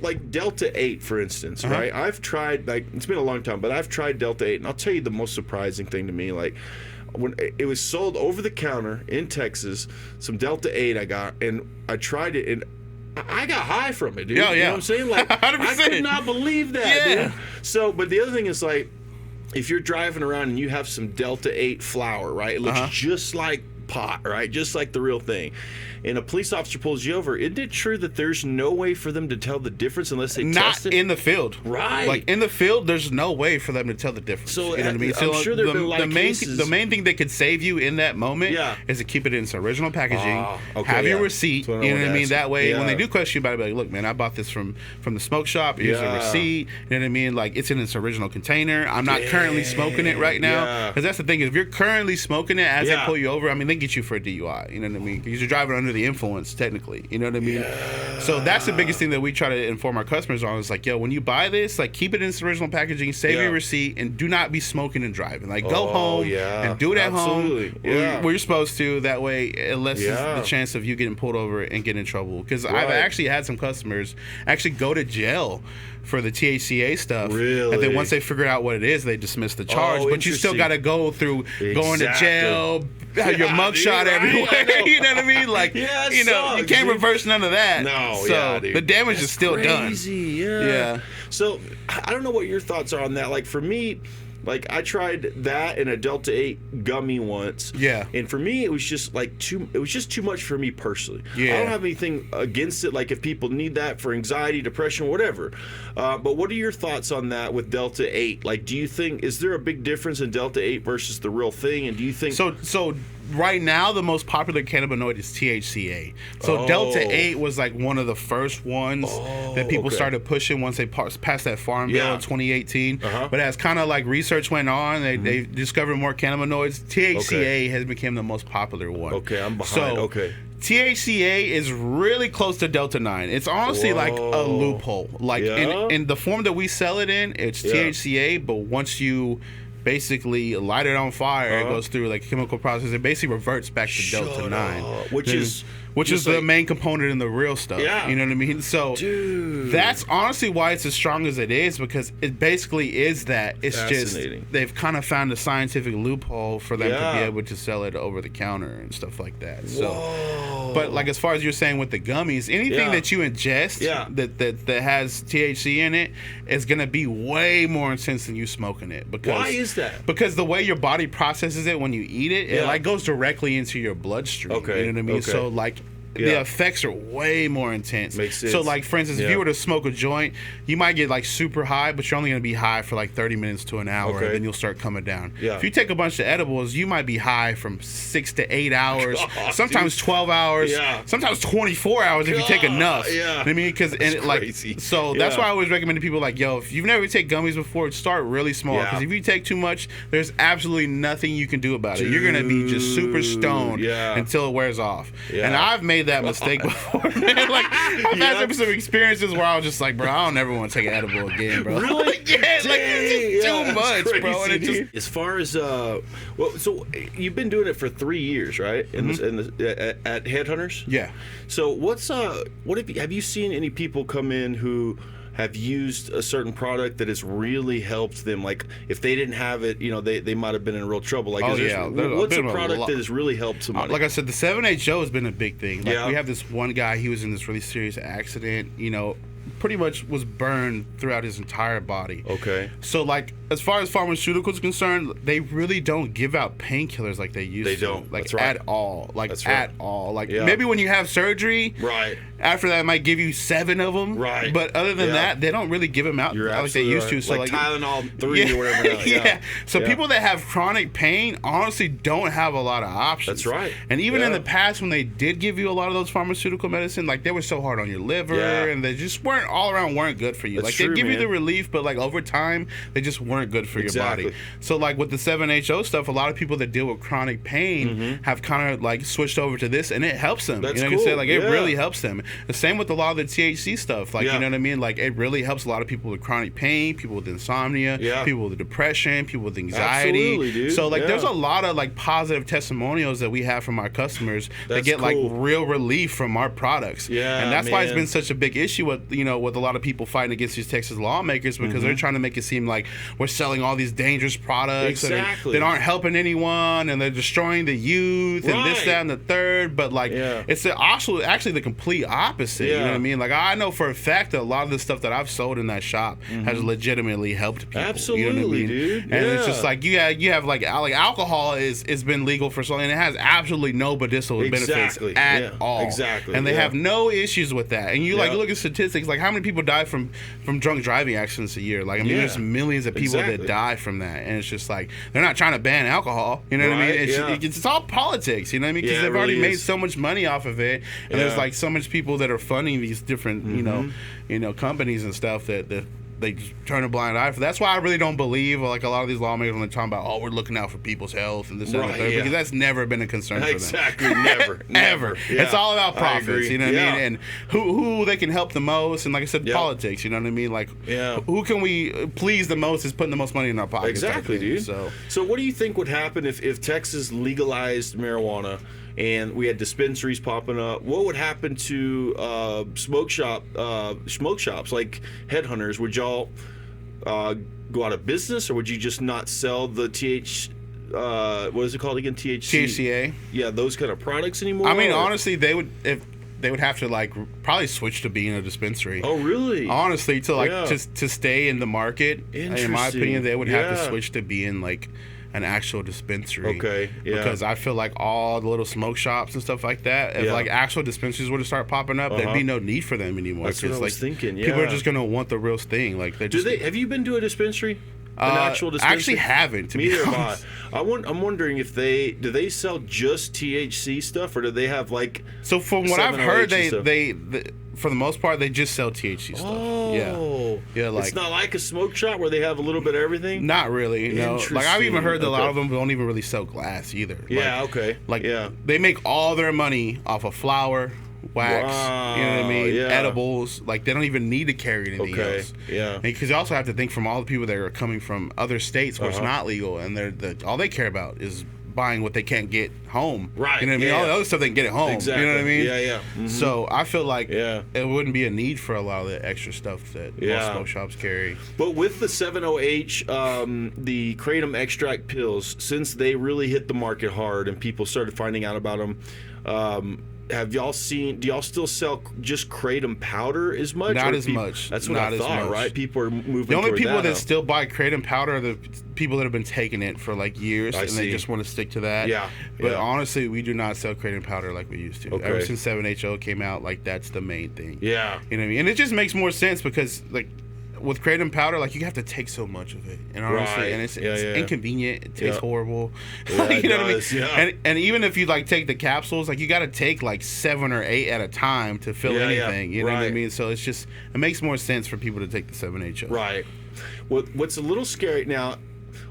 like Delta 8, for instance, right? I've tried, like, it's been a long time, but I've tried Delta 8, and I'll tell you the most surprising thing to me, like, when it was sold over the counter in Texas, some Delta 8 I got, and I tried it, and I got high from it, dude. You know what I'm saying? Like, 100%. I could not believe that, dude. So, but the other thing is, like, if you're driving around and you have some Delta 8 flower, right? It looks just like pot, right? Just like the real thing. And a police officer pulls you over, isn't it true that there's no way for them to tell the difference unless they test it? Not in the field. Right. Like, in the field, there's no way for them to tell the difference. So, you know what I mean? So I'm sure there have been a lot of cases. The main thing that could save you in that moment is to keep it in its original packaging, have your receipt, you know what I mean? That way, when they do question you about it, be like, look, man, I bought this from the smoke shop, here's a receipt, you know what I mean? Like, it's in its original container. I'm not currently smoking it right now. Because that's the thing, if you're currently smoking it as they pull you over, I mean, they get you for a DUI, you know what I mean? Because you're driving under the influence, technically. You know what I mean? So that's the biggest thing that we try to inform our customers on is like, yo, when you buy this, like keep it in its original packaging, save your receipt, and do not be smoking and driving. Like go home and do it at home where you're supposed to. That way it lessens the chance of you getting pulled over and getting in trouble. Because I've actually had some customers actually go to jail for the THC-a stuff. Really? And then once they figure out what it is, they dismiss the charge. But you still got to go through going to jail, have your mugshot everywhere. You know what I mean? Like, you know, you can't reverse none of that. No, so the damage is still done. Yeah. So I don't know what your thoughts are on that. Like for me, like I tried that and a Delta 8 gummy once. Yeah. And for me, it was just like too much for me personally. Yeah. I don't have anything against it. Like if people need that for anxiety, depression, whatever. But what are your thoughts on that with Delta 8? Like, do you think, is there a big difference in Delta 8 versus the real thing? And do you think... So right now, the most popular cannabinoid is THC-a. So Delta 8 was like one of the first ones that people started pushing once they passed that Farm Bill in 2018. But as kind of like research went on, they discovered more cannabinoids. THC-a has become the most popular one. Okay, I'm behind. So, THC-a is really close to Delta 9. It's honestly like a loophole. Like in the form that we sell it in, it's THC-a, but once you basically light it on fire, it goes through like a chemical process. It basically reverts back to Delta 9, which is the main component in the real stuff. Yeah. You know what I mean? So that's honestly why it's as strong as it is, because it basically is that. It's just they've kind of found a scientific loophole for them to be able to sell it over the counter and stuff like that. So, but like as far as you're saying with the gummies, anything that you ingest that has THC in it is gonna be way more intense than you smoking it. Because why is that? Because the way your body processes it when you eat it, it like goes directly into your bloodstream. You know what I mean? So like the effects are way more intense. Makes sense. So like for instance, if you were to smoke a joint, you might get like super high, but you're only going to be high for like 30 minutes to an hour, and then you'll start coming down. If you take a bunch of edibles, you might be high from 6 to 8 hours, sometimes 12 hours, sometimes 24 hours if you take enough. You know what I mean? Because so that's why I always recommend to people like, yo, if you've never taken gummies before, start really small, because if you take too much, there's absolutely nothing you can do about it. You're going to be just super stoned until it wears off. And I've made that mistake before, man. Like I've had some experiences where I was just like, bro, I don't ever want to take an edible again, bro. Really? Like, it's just too much, crazy, bro. And it just... As far as so you've been doing it for 3 years, right? At Headhunters. Yeah. So have you seen any people come in who have used a certain product that has really helped them? Like if they didn't have it, they might have been in real trouble. Like what's a product that has really helped somebody? Like I said, the 7HO has been a big thing. Like we have this one guy, he was in this really serious accident, pretty much was burned throughout his entire body. So like as far as pharmaceuticals are concerned, they really don't give out painkillers like they used to. They don't. Like at all. Like at all. Like maybe when you have surgery, after that it might give you 7 of them. But other than that, they don't really give them out like they used to. So like Tylenol 3 or whatever. So people that have chronic pain honestly don't have a lot of options. And even in the past when they did give you a lot of those pharmaceutical medicine, like they were so hard on your liver and they just weren't good for you. Like they give you the relief, but like over time they just weren't good for your body. So like with the 7HO stuff, a lot of people that deal with chronic pain have kind of like switched over to this, and it helps them. That's you know cool. what I'm saying? Like it really helps them. The same with a lot of the THC stuff. Like you know what I mean? Like it really helps a lot of people with chronic pain, people with insomnia, people with depression, people with anxiety. Absolutely, dude. So like there's a lot of like positive testimonials that we have from our customers that get like real relief from our products. And that's why it's been such a big issue with with a lot of people fighting against these Texas lawmakers, because they're trying to make it seem like we're selling all these dangerous products that aren't helping anyone, and they're destroying the youth and this, that, and the third. But like it's actually the complete opposite. You know what I mean? Like I know for a fact that a lot of the stuff that I've sold in that shop has legitimately helped people. Absolutely, you know what I mean? dude. And it's just like you have like alcohol is been legal for so long, and it has absolutely no medicinal benefits at all. And they have no issues with that. And you like look at statistics, like how many people die from drunk driving accidents a year? Like I mean, there's millions of people that die from that, and it's just like they're not trying to ban alcohol. You know what I mean? It's all politics. You know what I mean? Because they've already made so much money off of it, and there's like so much people that are funding these different companies and stuff that they just turn a blind eye for. That's why I really don't believe like a lot of these lawmakers when they're talking about we're looking out for people's health and this and that, because that's never been a concern for them. Never. Ever. It's all about profits. You know what I mean? And who they can help the most, and like I said, politics. You know what I mean? Like who can we please the most is putting the most money in our pockets. Exactly, dude. So what do you think would happen if Texas legalized marijuana and we had dispensaries popping up? What would happen to smoke shops like Headhunters? Would y'all go out of business, or would you just not sell the what is it called again? THC? THC-a. Yeah, those kind of products anymore? I mean, honestly, they would, if they would have to like probably switch to being a dispensary. Oh, really? Honestly, to like to stay in the market, in my opinion, they would have to switch to being like an actual dispensary. Okay, yeah. Because I feel like all the little smoke shops and stuff like that, if like actual dispensaries were to start popping up, there'd be no need for them anymore. That's what I was thinking. Yeah. People are just gonna want the real thing. Like they just. Have you been to a dispensary? An actual dispensary? I actually haven't. To be honest. I'm wondering if do they sell just THC stuff, or do they have like? So from what I've heard, they for the most part they just sell THC stuff. Yeah, like it's not like a smoke shop where they have a little bit of everything. Not really. No, like I've even heard that a lot of them don't even really sell glass either. Yeah. Like they make all their money off of flour, wax, you know what I mean? Yeah. Edibles. Like they don't even need to carry anything else. Yeah. Because you also have to think from all the people that are coming from other states where it's not legal, and all they care about is buying what they can't get home. Right. You know what I mean? All the other stuff they can get at home. Exactly. You know what I mean? Yeah. Mm-hmm. So I feel like it wouldn't be a need for a lot of the extra stuff that most smoke shops carry. But with the 70H, the Kratom extract pills, since they really hit the market hard and people started finding out about them, have y'all seen? Do y'all still sell just Kratom powder as much? Not as much. That's what I thought. Right? People are moving. The only people that now. still buy Kratom powder are the people that have been taking it for like years, and they just want to stick to that. Yeah. But honestly, we do not sell Kratom powder like we used to. Okay. Ever since 7HO came out, like that's the main thing. Yeah. You know what I mean? And it just makes more sense because like. With Kratom powder, like you have to take so much of it, and honestly, and it's inconvenient. It tastes horrible. Yeah, you know what I mean? Yeah. And even if you like take the capsules, like you got to take like 7 or 8 at a time to fill anything. You know what I mean? So it makes more sense for people to take the 7HO. Right. What's a little scary now.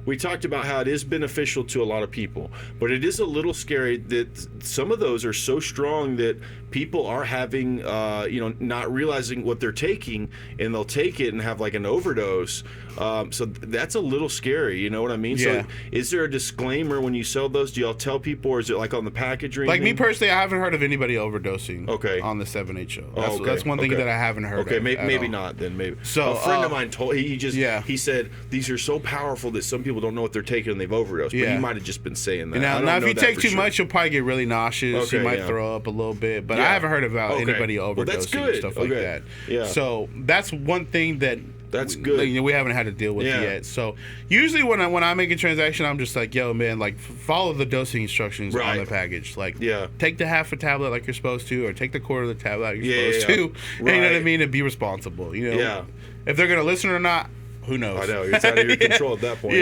We talked about how it is beneficial to a lot of people, but it is a little scary that some of those are so strong that people are having, not realizing what they're taking, and they'll take it and have like an overdose. So that's a little scary. You know what I mean? Yeah. So is there a disclaimer when you sell those? Do y'all tell people, or is it like on the package or anything? Like me personally, I haven't heard of anybody overdosing. On the 7HO. That's one thing that I haven't heard. Okay, of maybe not then. Maybe. So a friend of mine told he said these are so powerful that some people don't know what they're taking and they've overdosed. But he might have just been saying that. Now if you take too much, you'll probably get really nauseous. You might throw up a little bit. But I haven't heard about anybody overdosing and stuff like that. Yeah. So that's one thing that's good. We haven't had to deal with yet. So usually when I make a transaction, I'm just like, yo, man, like follow the dosing instructions on the package. Like, take the half a tablet like you're supposed to, or take the quarter of the tablet like you're supposed to. Right. You know what I mean? And be responsible. You know. Yeah. If they're gonna listen or not, who knows? I know, it's out of your control at that point.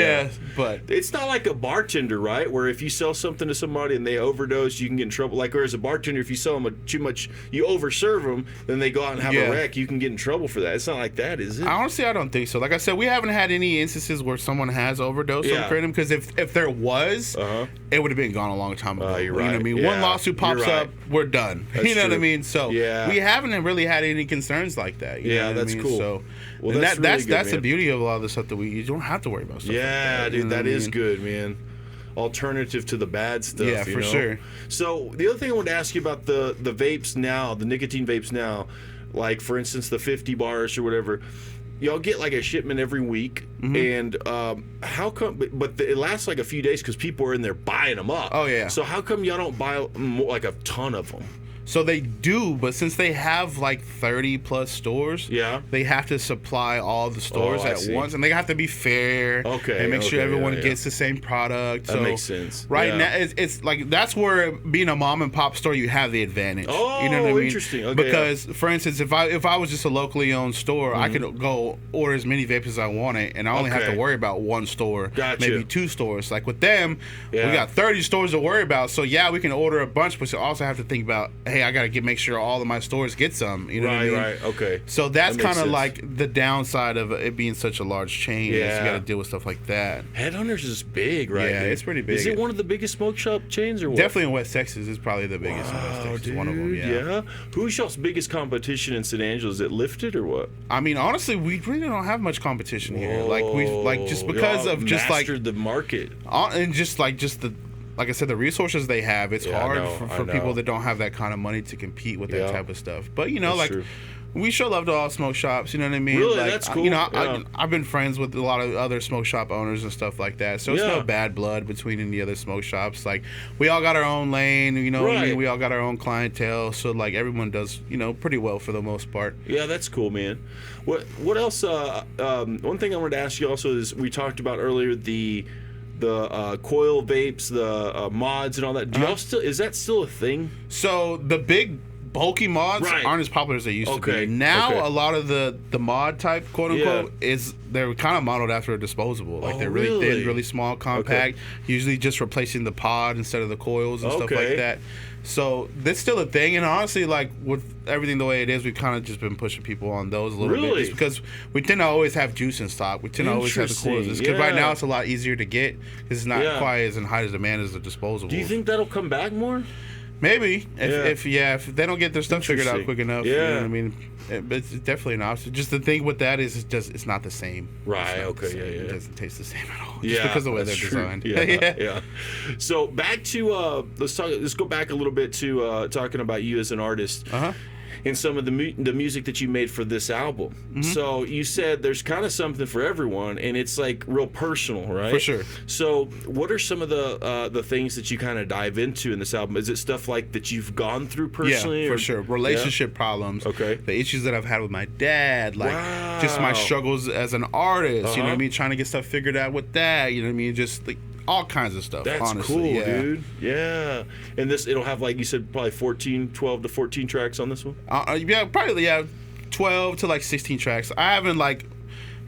But it's not like a bartender, right? Where if you sell something to somebody and they overdose, you can get in trouble. Like, whereas a bartender, if you sell them too much, you overserve them, then they go out and have a wreck, you can get in trouble for that. It's not like that, is it? Honestly, I don't think so. Like I said, we haven't had any instances where someone has overdosed on Kratom, because if there was, it would have been gone a long time ago. You're right. You know what I mean? One lawsuit pops up, we're done. That's you know true. what I mean? So we haven't really had any concerns like that. You know what that's I mean? cool. So, well, that's really good, the beauty of a lot of the stuff that you don't have to worry about stuff like that. Dude, that is good, man. Alternative to the bad stuff. Yeah, for sure. So the other thing I wanted to ask you about the vapes now, the nicotine vapes now, like for instance the 50 bars or whatever. Y'all get like a shipment every week, and how come? But it lasts like a few days because people are in there buying them up. Oh yeah. So how come y'all don't buy like a ton of them? So they do, but since they have like 30 plus stores, they have to supply all the stores at once, and they have to be fair. And make sure everyone gets the same product. That makes sense. Right now, it's like that's where being a mom and pop store, you have the advantage. Oh, you know what I mean? Interesting. Okay, because for instance, if I was just a locally owned store, I could go order as many vapes as I wanted, and I only have to worry about one store, maybe 2 stores. Like with them, we got 30 stores to worry about. So we can order a bunch, but you also have to think about, hey, I gotta make sure all of my stores get some. You know what I mean? Right. Okay. So that's kind of like the downside of it being such a large chain. Is you got to deal with stuff like that. Headhunters is big, right? Yeah, it's pretty big. Is it one of the biggest smoke shop chains or what? Definitely in West Texas is probably the biggest. Wow, in West Texas, dude, one of them. Yeah. Who's y'all's biggest competition in San Angelo? Is it Lifted or what? I mean, honestly, we really don't have much competition here. Like just because of just like the market and just the. Like I said, the resources they have, it's hard for people that don't have that kind of money to compete with that type of stuff. But, like, We show love to all smoke shops, you know what I mean? Really? Like, That's cool. You know, Yeah. I've been friends with a lot of other smoke shop owners and stuff like that. So it's Yeah. no bad blood between any other smoke shops. Like, we all got our own lane, you know what I Right. mean? We all got our own clientele. So, like, everyone does, you know, pretty well for the most part. Yeah, that's cool, man. What else? One thing I wanted to ask you also is we talked about earlier the coil vapes, the mods, and all that. Do y'all still? Is that still a thing? So the big bulky mods Right. aren't as popular as they used to Okay, be. Now okay. a lot of the mod type, quote unquote, they're kind of modeled after a disposable. Like they're really really? thin, really small, compact. Usually just replacing the pod instead of the coils and stuff Okay. like that. So that's still a thing, and honestly, like with everything the way it is, we've kind of just been pushing people on those a little bit, Really? just because we tend to always have juice in stock. We tend to always have the coils. Interesting, Because right yeah. now it's a lot easier to get because it's not Yeah. quite as in high as demand as the disposable. Do you think that'll come back more? Maybe if they don't get their stuff figured out Interesting. quick enough, Yeah. you know what I mean. But it's definitely an option. Just the thing with that is it's not the same. Right, It's not okay, the same. yeah. It doesn't taste the same at all. Yeah, Just because of the way they're that's true. designed. Yeah. So back to let's go back a little bit to talking about you as an artist. Uh-huh. And some of the music that you made for this album. Mm-hmm. So you said there's kind of something for everyone, and it's like real personal, right? For sure. So what are some of the things that you kind of dive into in this album? Is it stuff like that you've gone through personally? Yeah, or- for sure. Relationship problems. Okay. The issues that I've had with my dad, like just Wow. my struggles as an artist. You know what Uh-huh. I mean? Trying to get stuff figured out with that. You know what I mean? Just like all kinds of stuff. That's honestly. cool, Yeah. dude. Yeah. And it'll have, like you said, probably 12 to 14 tracks on this one? Yeah, probably 12 to like 16 tracks. I haven't like.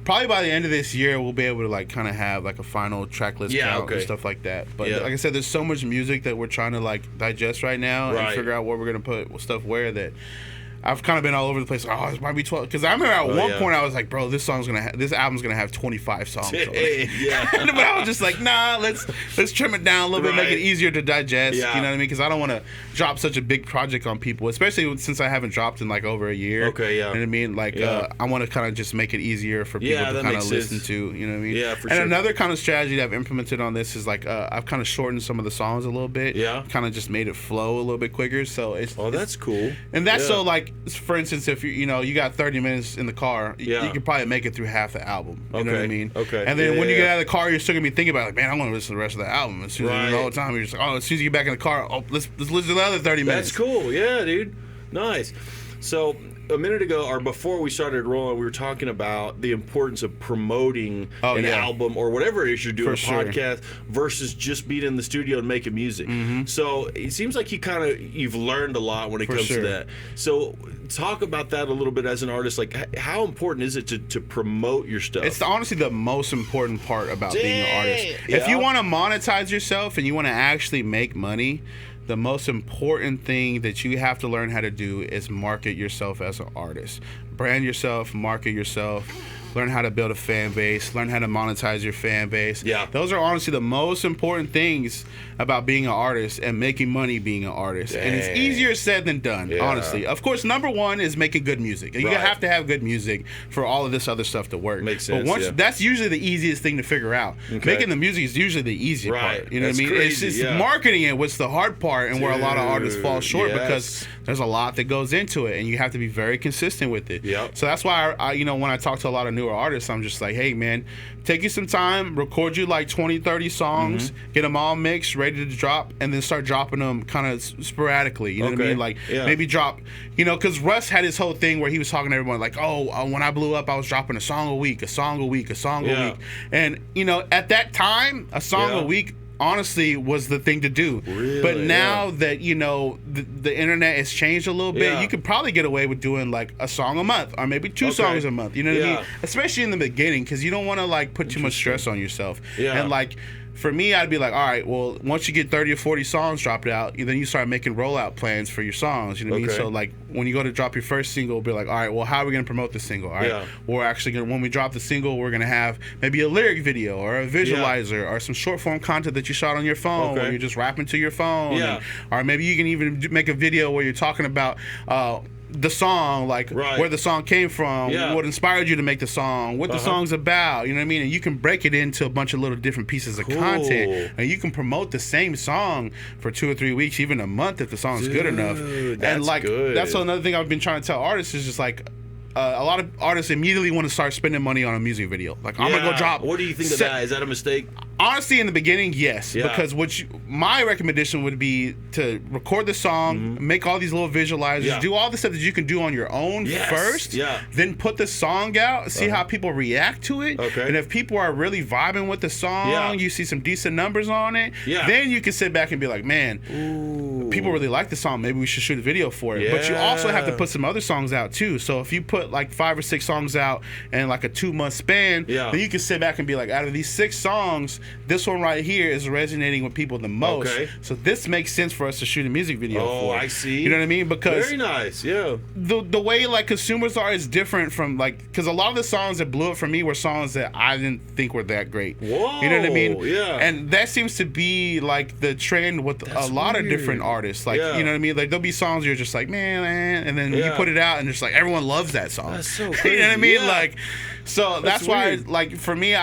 Probably by the end of this year, we'll be able to like kind of have like a final track list count and stuff like that. But Yeah. like I said, there's so much music that we're trying to like digest right now Right. and figure out where we're gonna put stuff where that. I've kind of been all over the place. Oh, it might be 12. Because I remember at one point I was like, bro, this album's gonna have 25 songs. On it. Yeah. But I was just like, nah, let's trim it down a little bit, make Right. it easier to digest. Yeah. You know what I mean? Because I don't want to drop such a big project on people, especially since I haven't dropped in like over a year. Okay, yeah. You know what I mean? Like, Yeah. I want to kind of just make it easier for people Yeah, to that kind of makes listen sense. to. You know what I mean? Yeah, for and sure. another kind of strategy that I've implemented on this is like I've kind of shortened some of the songs a little bit. Yeah. Kind of just made it flow a little bit quicker. So it's That's cool. and that's Yeah. so like for instance, if you got 30 minutes in the car, Yeah. you could probably make it through half the album. You know what I Okay, mean? okay. And then Yeah, when you yeah, get out of the car, you're still gonna be thinking about like, man, I want to listen to the rest of the album. As soon as you know all the time, you're just like, oh, as soon as you get back in the car, oh, let's listen to the other 30 minutes. That's cool. Yeah, dude. Nice. So a minute ago, or before we started rolling, we were talking about the importance of promoting an album or whatever it is you're doing, For a sure. podcast, versus just being in the studio and making music. So it seems like you've learned a lot when it For comes sure. to that. So talk about that a little bit as an artist. Like, how important is it to promote your stuff? It's honestly the most important part about being an artist. Yeah. If you want to monetize yourself and you want to actually make money, the most important thing that you have to learn how to do is market yourself as an artist. Brand yourself, market yourself, learn how to build a fan base, learn how to monetize your fan base. Yeah. Those are honestly the most important things about being an artist and making money being an artist. And it's Dang. easier said than done, Yeah. honestly. Of course, number one is making good music. You Right. have to have good music for all of this other stuff to work. Makes But sense, once yeah. that's usually the easiest thing to figure out. Okay. Making the music is usually the easy Right. part. You know That's what I mean? crazy, It's just yeah. marketing it what's the hard part and where a lot of artists fall Dude, short yes. because there's a lot that goes into it and you have to be very consistent with it. Yep. So that's why I when I talk to a lot of newer artists, I'm just like, hey man, take you some time, record you like 20, 30 songs, Mm-hmm. get them all mixed, ready to drop, and then start dropping them kind of sporadically. You know what I Okay. mean? Like Yeah. maybe drop, because Russ had his whole thing where he was talking to everyone like, when I blew up, I was dropping a song a week, a song a week, a song Yeah. a week. And, at that time, a song Yeah. a week honestly was the thing to do. Really? But now that, the internet has changed a little bit, Yeah. you could probably get away with doing like a song a month or maybe two Okay. songs a month. You know what I Yeah. mean? Especially in the beginning because you don't want to like put too much stress on yourself. Yeah. And like, for me, I'd be like, all right, well, once you get 30 or 40 songs dropped out, then you start making rollout plans for your songs. You know what I mean? Okay. So, like, when you go to drop your first single, be like, all right, well, how are we going to promote this single? All right, Yeah. we're actually going to, when we drop the single, we're going to have maybe a lyric video or a visualizer or some short form content that you shot on your phone Okay. where you're just rapping to your phone. Yeah. Or maybe you can even make a video where you're talking about, the song, like where the song came from, what inspired you to make the song, what the song's about, you know what I mean? And you can break it into a bunch of little different pieces of content, and you can promote the same song for 2 or 3 weeks, even a month if the song's good enough. And like that's another thing I've been trying to tell artists is just like a lot of artists immediately want to start spending money on a music video. Like, I'm gonna go drop. What do you think of that? Is that a mistake? Honestly, in the beginning, yes. Because my recommendation would be to record the song, make all these little visualizers, do all the stuff that you can do on your own first, then put the song out, see how people react to it. And if people are really vibing with the song, you see some decent numbers on it, then you can sit back and be like, man, people really like the song. Maybe we should shoot a video for it. But you also have to put some other songs out too. So if you put like 5 or 6 songs out in like a 2-month span, then you can sit back and be like, out of these 6 songs, this one right here is resonating with people the most. So this makes sense for us to shoot a music video for. I see. You know what I mean? Because very nice. The way like consumers are is different from like, because a lot of the songs that blew up for me were songs that I didn't think were that great. You know what I mean? And that seems to be like the trend with a lot of different artists. Like, you know what I mean? Like there'll be songs you're just like, man, and then you put it out and just like everyone loves that song. That's so crazy. You know what I mean? Like, so that's why, like, for me,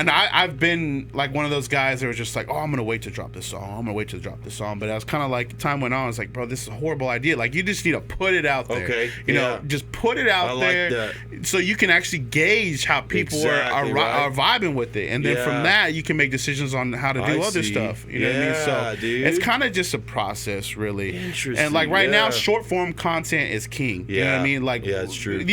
I've been like one of those guys that were just like, oh, I'm gonna wait to drop this song. But I was kind of like, time went on, I was like, bro, this is a horrible idea. Like, you just need to put it out there. You know, just put it out there so you can actually gauge how people are vibing with it, and then from that you can make decisions on how to do other stuff. You know what I mean? So it's kind of just a process, really. Interesting. And like right now, short form content is king. You know what I mean? Like, it's true.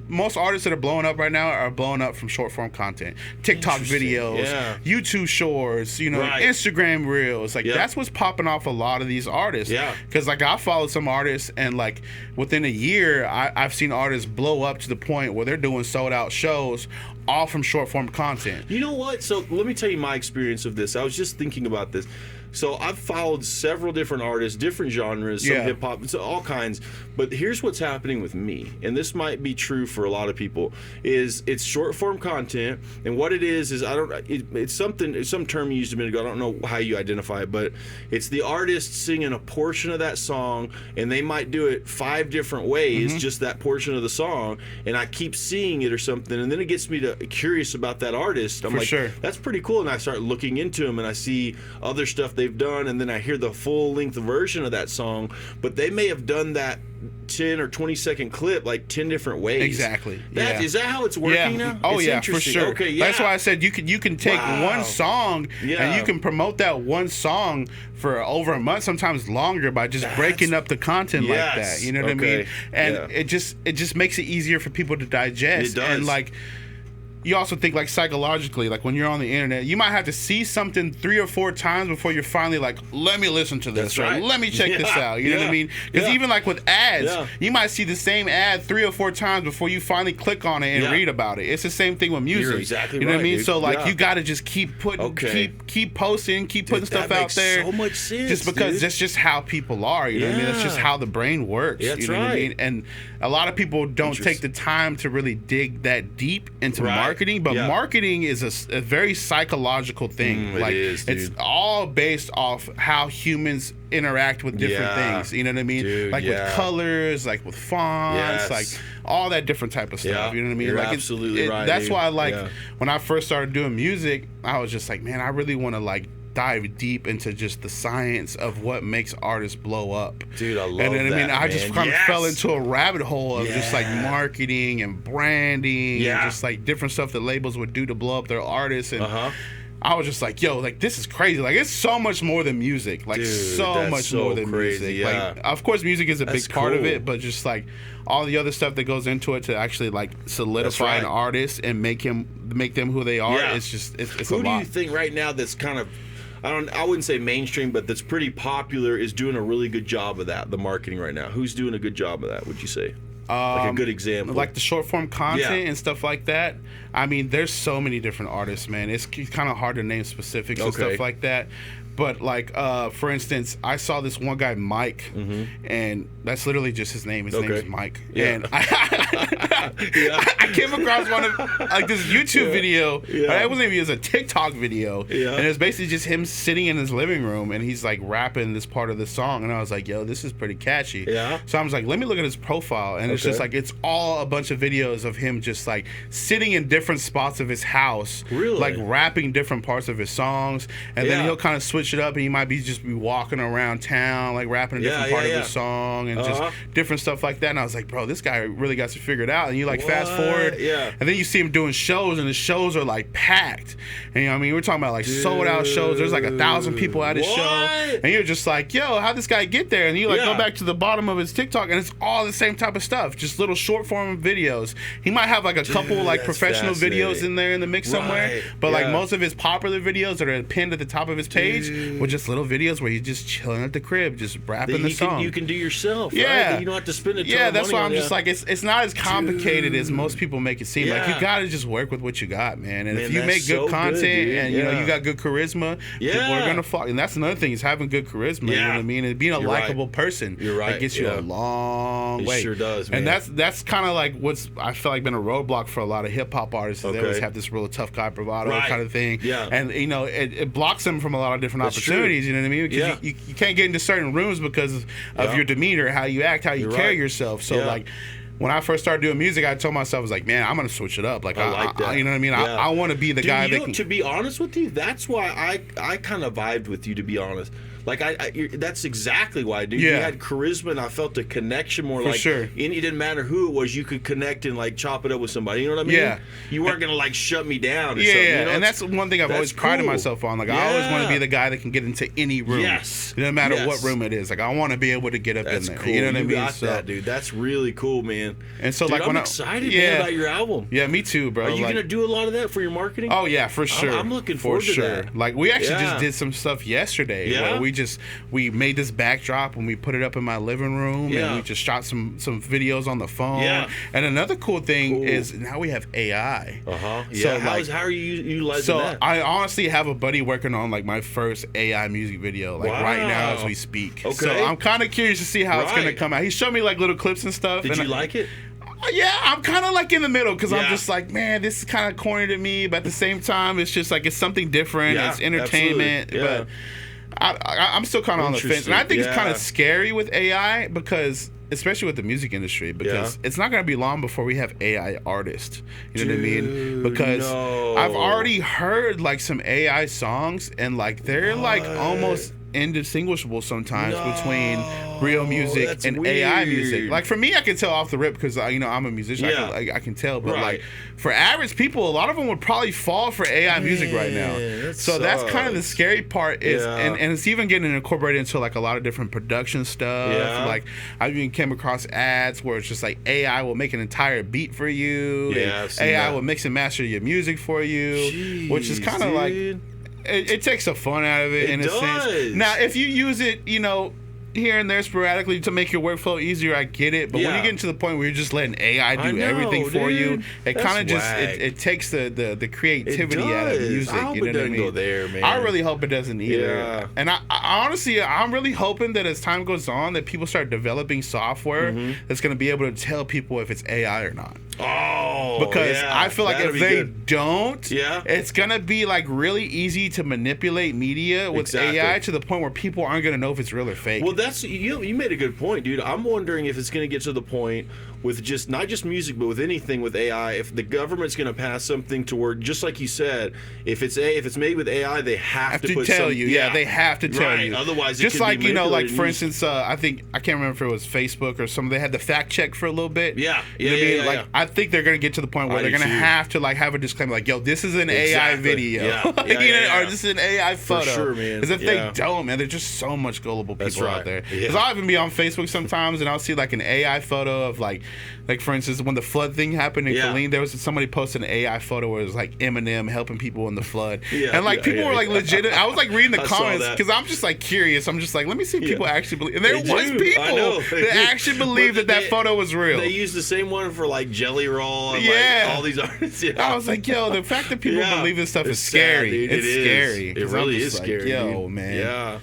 Most artists that are blowing up right now are blowing up from short form content. TikTok videos, YouTube shorts, you know, Instagram reels. Like that's what's popping off a lot of these artists. Because like I followed some artists, and like within a year, I've seen artists blow up to the point where they're doing sold out shows all from short form content. You know what? So let me tell you my experience of this. I was just thinking about this. So I've followed several different artists, different genres, some hip hop, so all kinds. But here's what's happening with me, and this might be true for a lot of people. Is it's short form content, and what it is it's something. It's some term you used a minute ago. I don't know how you identify it, but it's the artist singing a portion of that song, and they might do it 5 different ways, just that portion of the song. And I keep seeing it or something, and then it gets me curious about that artist. I'm like, that's pretty cool, and I start looking into them, and I see other stuff they've done, and then I hear the full length version of that song, but they may have done that 10 or 20 second clip like 10 different ways. Exactly. Is that how it's working now? Oh, it's for sure. Okay, that's why I said you can take one song and you can promote that one song for over a month, sometimes longer, by just breaking up the content like that. You know what I mean? And it just makes it easier for people to digest. It does. And like, you also think like psychologically, like when you're on the internet, you might have to see something 3 or 4 times before you're finally like, let me listen to this, or let me check this out. You know what I mean? Because even like with ads, you might see the same ad 3 or 4 times before you finally click on it and read about it. It's the same thing with music. You're exactly you know what I mean? Dude. So like you got to just keep putting, keep posting, keep putting stuff out there. So much sense, just because that's just how people are. You know what I mean? That's just how the brain works. That's you know what I mean? And a lot of people don't take the time to really dig that deep into marketing, but marketing is a very psychological thing. Like it's all based off how humans interact with different things. You know what I mean? Like with colors, like with fonts, like all that different type of stuff. You know what I mean? You're like absolutely right. That's why when I first started doing music, I was just like, man, I really want to like dive deep into just the science of what makes artists blow up. Dude, I love and then, that, I mean, I just kind of fell into a rabbit hole of just like marketing and branding and just like different stuff that labels would do to blow up their artists. And I was just like, yo, like this is crazy. Like it's so much more than music. Like so much more than music. Like of course music is a big part of it, but just like all the other stuff that goes into it to actually like solidify an artist and make them who they are. It's just it's a lot. Who do you think right now that's kind of, I wouldn't say mainstream, but that's pretty popular, is doing a really good job of that, the marketing right now? Who's doing a good job of that, would you say? Like a good example. Like the short form content and stuff like that. I mean, there's so many different artists, man. It's kind of hard to name specifics and stuff like that. But like, for instance, I saw this one guy, Mike, and that's literally just his name. His name is Mike. Yeah. And I came across one of like this YouTube video. Yeah. It wasn't even, it was a TikTok video. Yeah. And it was basically just him sitting in his living room and he's like rapping this part of the song. And I was like, yo, this is pretty catchy. Yeah. So I was like, let me look at his profile. And it's just like, it's all a bunch of videos of him just like sitting in different spots of his house. Really? Like rapping different parts of his songs. And then Yeah. he'll kind of switch it up and he might be just be walking around town, like rapping a different part of his song and just different stuff like that. And I was like, bro, this guy really got to figure it out. And you like fast forward. Yeah. And then you see him doing shows and the shows are like packed. And you know what I mean? We're talking about like sold out shows. There's like 1,000 people at his show. And you're just like, yo, how'd this guy get there? And you like go back to the bottom of his TikTok and it's all the same type of stuff. Just little short form videos. He might have like a couple like professional videos in there in the mix somewhere. But like most of his popular videos that are pinned at the top of his page were just little videos where he's just chilling at the crib, just rapping the song. You can do yourself, right? Yeah. You don't have to spend a ton Yeah, of that's money why on I'm just like, it's not as complicated as most people make it seem. Like, you gotta just work with what you got, man. And if you make good content and, you know, you got good charisma, people are gonna follow. And that's another thing, is having good charisma, you know what I mean? And being a likable person. That gets you a long way. It sure does, man. And that's kind of like what's, I feel like, been a roadblock for a lot of hip-hop artists. They always have this real tough guy bravado kind of thing. And, you know, it blocks them from a lot of different opportunities, you know what I mean? Because you can't get into certain rooms because of your demeanor, how you act, how you carry yourself. So, like, when I first started doing music, I told myself, I was like, man, I'm going to switch it up. Like, I like that. You know what I mean? I want to be the guy that can... To be honest with you, that's why I kind of vibed with you, to be honest. Like, that's exactly why, dude. You had charisma, and I felt a connection more. For like, and it didn't matter who it was, you could connect and, like, chop it up with somebody. You know what I mean? Yeah. You weren't going to, like, shut me down or something. You know? And that's one thing I've always prided myself on. Like, I always want to be the guy that can get into any room. No matter what room it is. Like, I want to be able to get up in there. Cool. You know what I mean? You got that, dude. That's really cool, man. And so, dude, like, I'm excited, man, about your album. Yeah, me too, bro. Are you going to do a lot of that for your marketing? Oh, yeah, for sure. I'm looking forward to that. Like, we actually just did some stuff yesterday. Where we made this backdrop and we put it up in my living room and we just shot some videos on the phone. And another cool thing is now we have AI. So how are you utilizing that? I honestly have a buddy working on like my first AI music video right now as we speak. So I'm kind of curious to see how it's gonna come out. He showed me like little clips and stuff. Did you like it? Yeah, I'm kind of like in the middle because I'm just like, man, this is kind of corny to me, but at the same time, it's just like it's something different. It's entertainment, but I'm still kind of on the fence, and I think it's kind of scary with AI because, especially with the music industry, because it's not going to be long before we have AI artists. You know what I mean? Because I've already heard like some AI songs, and like they're like almost indistinguishable sometimes between real music and AI music. Like for me, I can tell off the rip because you know I'm a musician. I can tell, but like for average people, a lot of them would probably fall for AI music right now. So that's kind of the scary part is, and it's even getting incorporated into like a lot of different production stuff. Like I even came across ads where it's just like AI will make an entire beat for you. AI will mix and master your music for you, which is kind of like. It takes the fun out of it in a sense. Now, if you use it, you know, here and there sporadically to make your workflow easier, I get it. But when you get to the point where you're just letting AI do everything for you, it kind of just it takes the creativity out of music. I hope you know it doesn't what I mean? Go there, man. I really hope it doesn't either. And I honestly, I'm really hoping that as time goes on, that people start developing software that's going to be able to tell people if it's AI or not. Because I feel like if they don't, it's gonna be like really easy to manipulate media with AI to the point where people aren't gonna know if it's real or fake. Well, that's you made a good point, dude. I'm wondering if it's gonna get to the point with just not just music, but with anything with AI, if the government's gonna pass something to where, just like you said, if it's made with AI, they have to tell you. They have to tell you. Otherwise, just like you know, like for instance, I can't remember if it was Facebook or something. They had the fact check for a little bit. I think they're gonna get to the point where they're gonna have to like have a disclaimer like, yo, this is an AI video, or this is an AI photo. For sure, man. Because if they don't, man, there's just so much gullible people out there. Because I'll even be on Facebook sometimes and I'll see like an AI photo of like like for instance, when the flood thing happened in Yeah. Killeen, there was somebody posted an AI photo where it was like Eminem helping people in the flood, Yeah, and like people were like legit. I was like reading the I saw comments that. because I'm just like curious. I'm just like, let me see if people actually believe. And there They was do. people I know. that actually believed But that they- photo was real. They used the same one for like Jelly Roll and Yeah. like all these artists. Yeah. I was like, yo, the fact that people Yeah. believe this stuff It's is scary. sad, dude. It's It is. scary. It 'Cause I'm really just is like, scary. yo, dude. man. Yeah.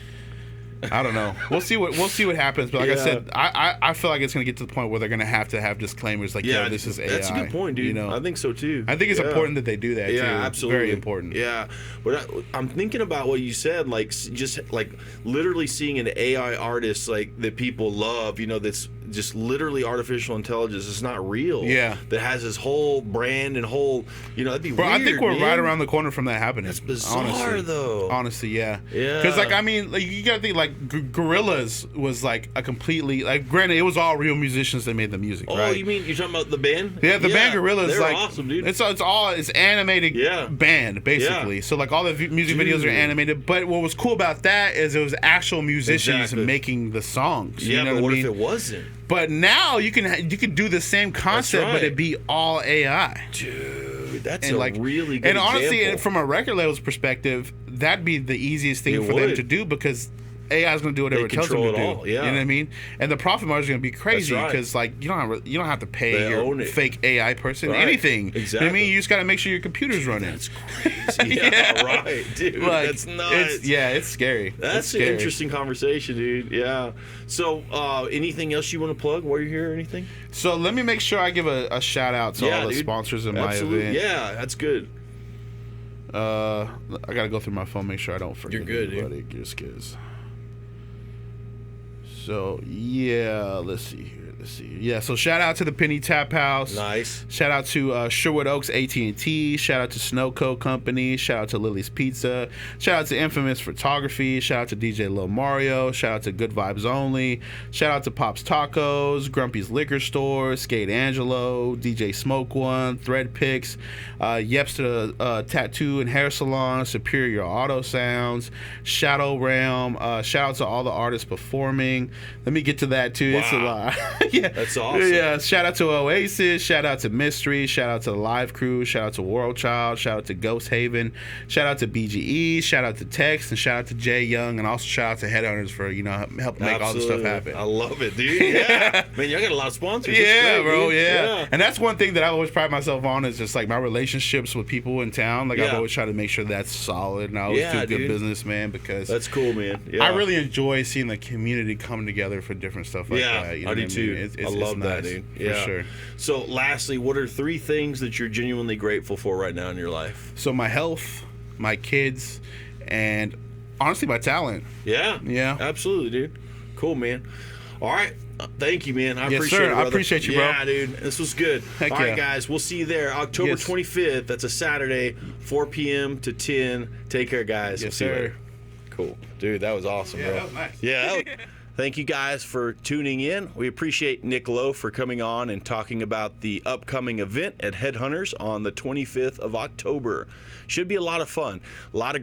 I don't know. We'll see what happens. But like I Yeah. said, I feel like it's gonna get to the point where they're gonna have to have disclaimers like, Yeah, yo, this is AI. that's a good point, dude. You know, I think so too. I think it's Yeah. important that they do that. Yeah, too. absolutely. Very important. Yeah, but I'm thinking about what you said, like just like literally seeing an AI artist like that people love, you know, that's just literally artificial intelligence. It's not real. Yeah. that has his whole brand and whole, you know, that'd be Bro, weird. I think we're man. right around the corner from that happening. That's bizarre, honestly. though. Honestly, yeah. Yeah. Because like I mean, like you gotta think like Gorillaz was like a completely like. Granted, it was all real musicians that made the music. Oh, right? you mean you're talking about the band? Yeah, the band Gorillaz, they're like awesome, dude. It's animated Yeah. band basically. Yeah. So like all the music videos are Dude. animated. But what was cool about that is it was actual musicians Exactly. making the songs. yeah, you know but what what I mean? if it wasn't? But now you can do the same concept, but right. it be all AI. Dude, that's And a like really good and honestly, example. from a record label's perspective, that'd be the easiest thing It for them would. to do because AI is going to do whatever They it tells them to control do. it all, yeah. You know what I mean? And the profit margin is going to be crazy right. because like you don't have to pay They own your it. fake AI person Right. anything. You know what I Exactly. mean? You just got to make sure your computer's running. That's crazy. Yeah, Yeah. right, dude. Like, That's nuts. It's scary. That's It's an scary. interesting conversation, dude. Yeah. So, anything else you want to plug while you're here or anything? So let me make sure I give a shout out to all the dude. sponsors of my Absolutely. event. Yeah, that's good. I gotta go through my phone, make sure I don't forget You're good, dude. anybody. Just 'cause. So yeah, let's see here. Yeah, so shout out to the Penny Tap House. Nice. Shout out to Sherwood Oaks AT&T. Shout out to Snowco Company. Shout out to Lily's Pizza. Shout out to Infamous Photography. Shout out to DJ Lil Mario. Shout out to Good Vibes Only. Shout out to Pop's Tacos, Grumpy's Liquor Store, Skate Angelo, DJ Smoke One, Thread Picks, Yeps to the Tattoo and Hair Salon, Superior Auto Sounds, Shadow Realm. Shout out to all the artists performing. Let me get to that too. It's a Wow. lot. Yeah, That's awesome. Yeah, shout out to Oasis, shout out to Mystery, shout out to the Live Crew, shout out to World Child, shout out to Ghost Haven, shout out to BGE, shout out to Tex, and shout out to Jay Young, and also shout out to Headhunters for helping make all this stuff happen. I love it, dude. Yeah. Man, y'all got a lot of sponsors. That's Yeah, great, bro. dude. Yeah. And that's one thing that I always pride myself on is just like my relationships with people in town. Like I've Yeah. always tried to make sure that's solid, and I always Yeah, do good dude. business, man, because That's cool, man. Yeah. I really enjoy seeing the community come together for different stuff like Yeah, that. You know I do what too. mean? I love that, nice, dude. For Yeah. sure. So, lastly, what are 3 things that you're genuinely grateful for right now in your life? So my health, my kids, and honestly my talent. Yeah. Yeah. Absolutely, dude. Cool, man. All right. Thank you, man. I Yes, appreciate sir. it. I brother. appreciate you, bro. Yeah, dude. This was good. Heck All right, yeah. guys. We'll see you there. October Yes. 25th. That's a Saturday, 4 p.m. to 10. Take care, guys. We'll Yes, see you sir. later. Cool. Dude, that was awesome, Yeah, bro. that was nice. Yeah. that was- Thank you guys for tuning in. We appreciate Nick Loe for coming on and talking about the upcoming event at Headhunters on the 25th of October. Should be a lot of fun. A lot of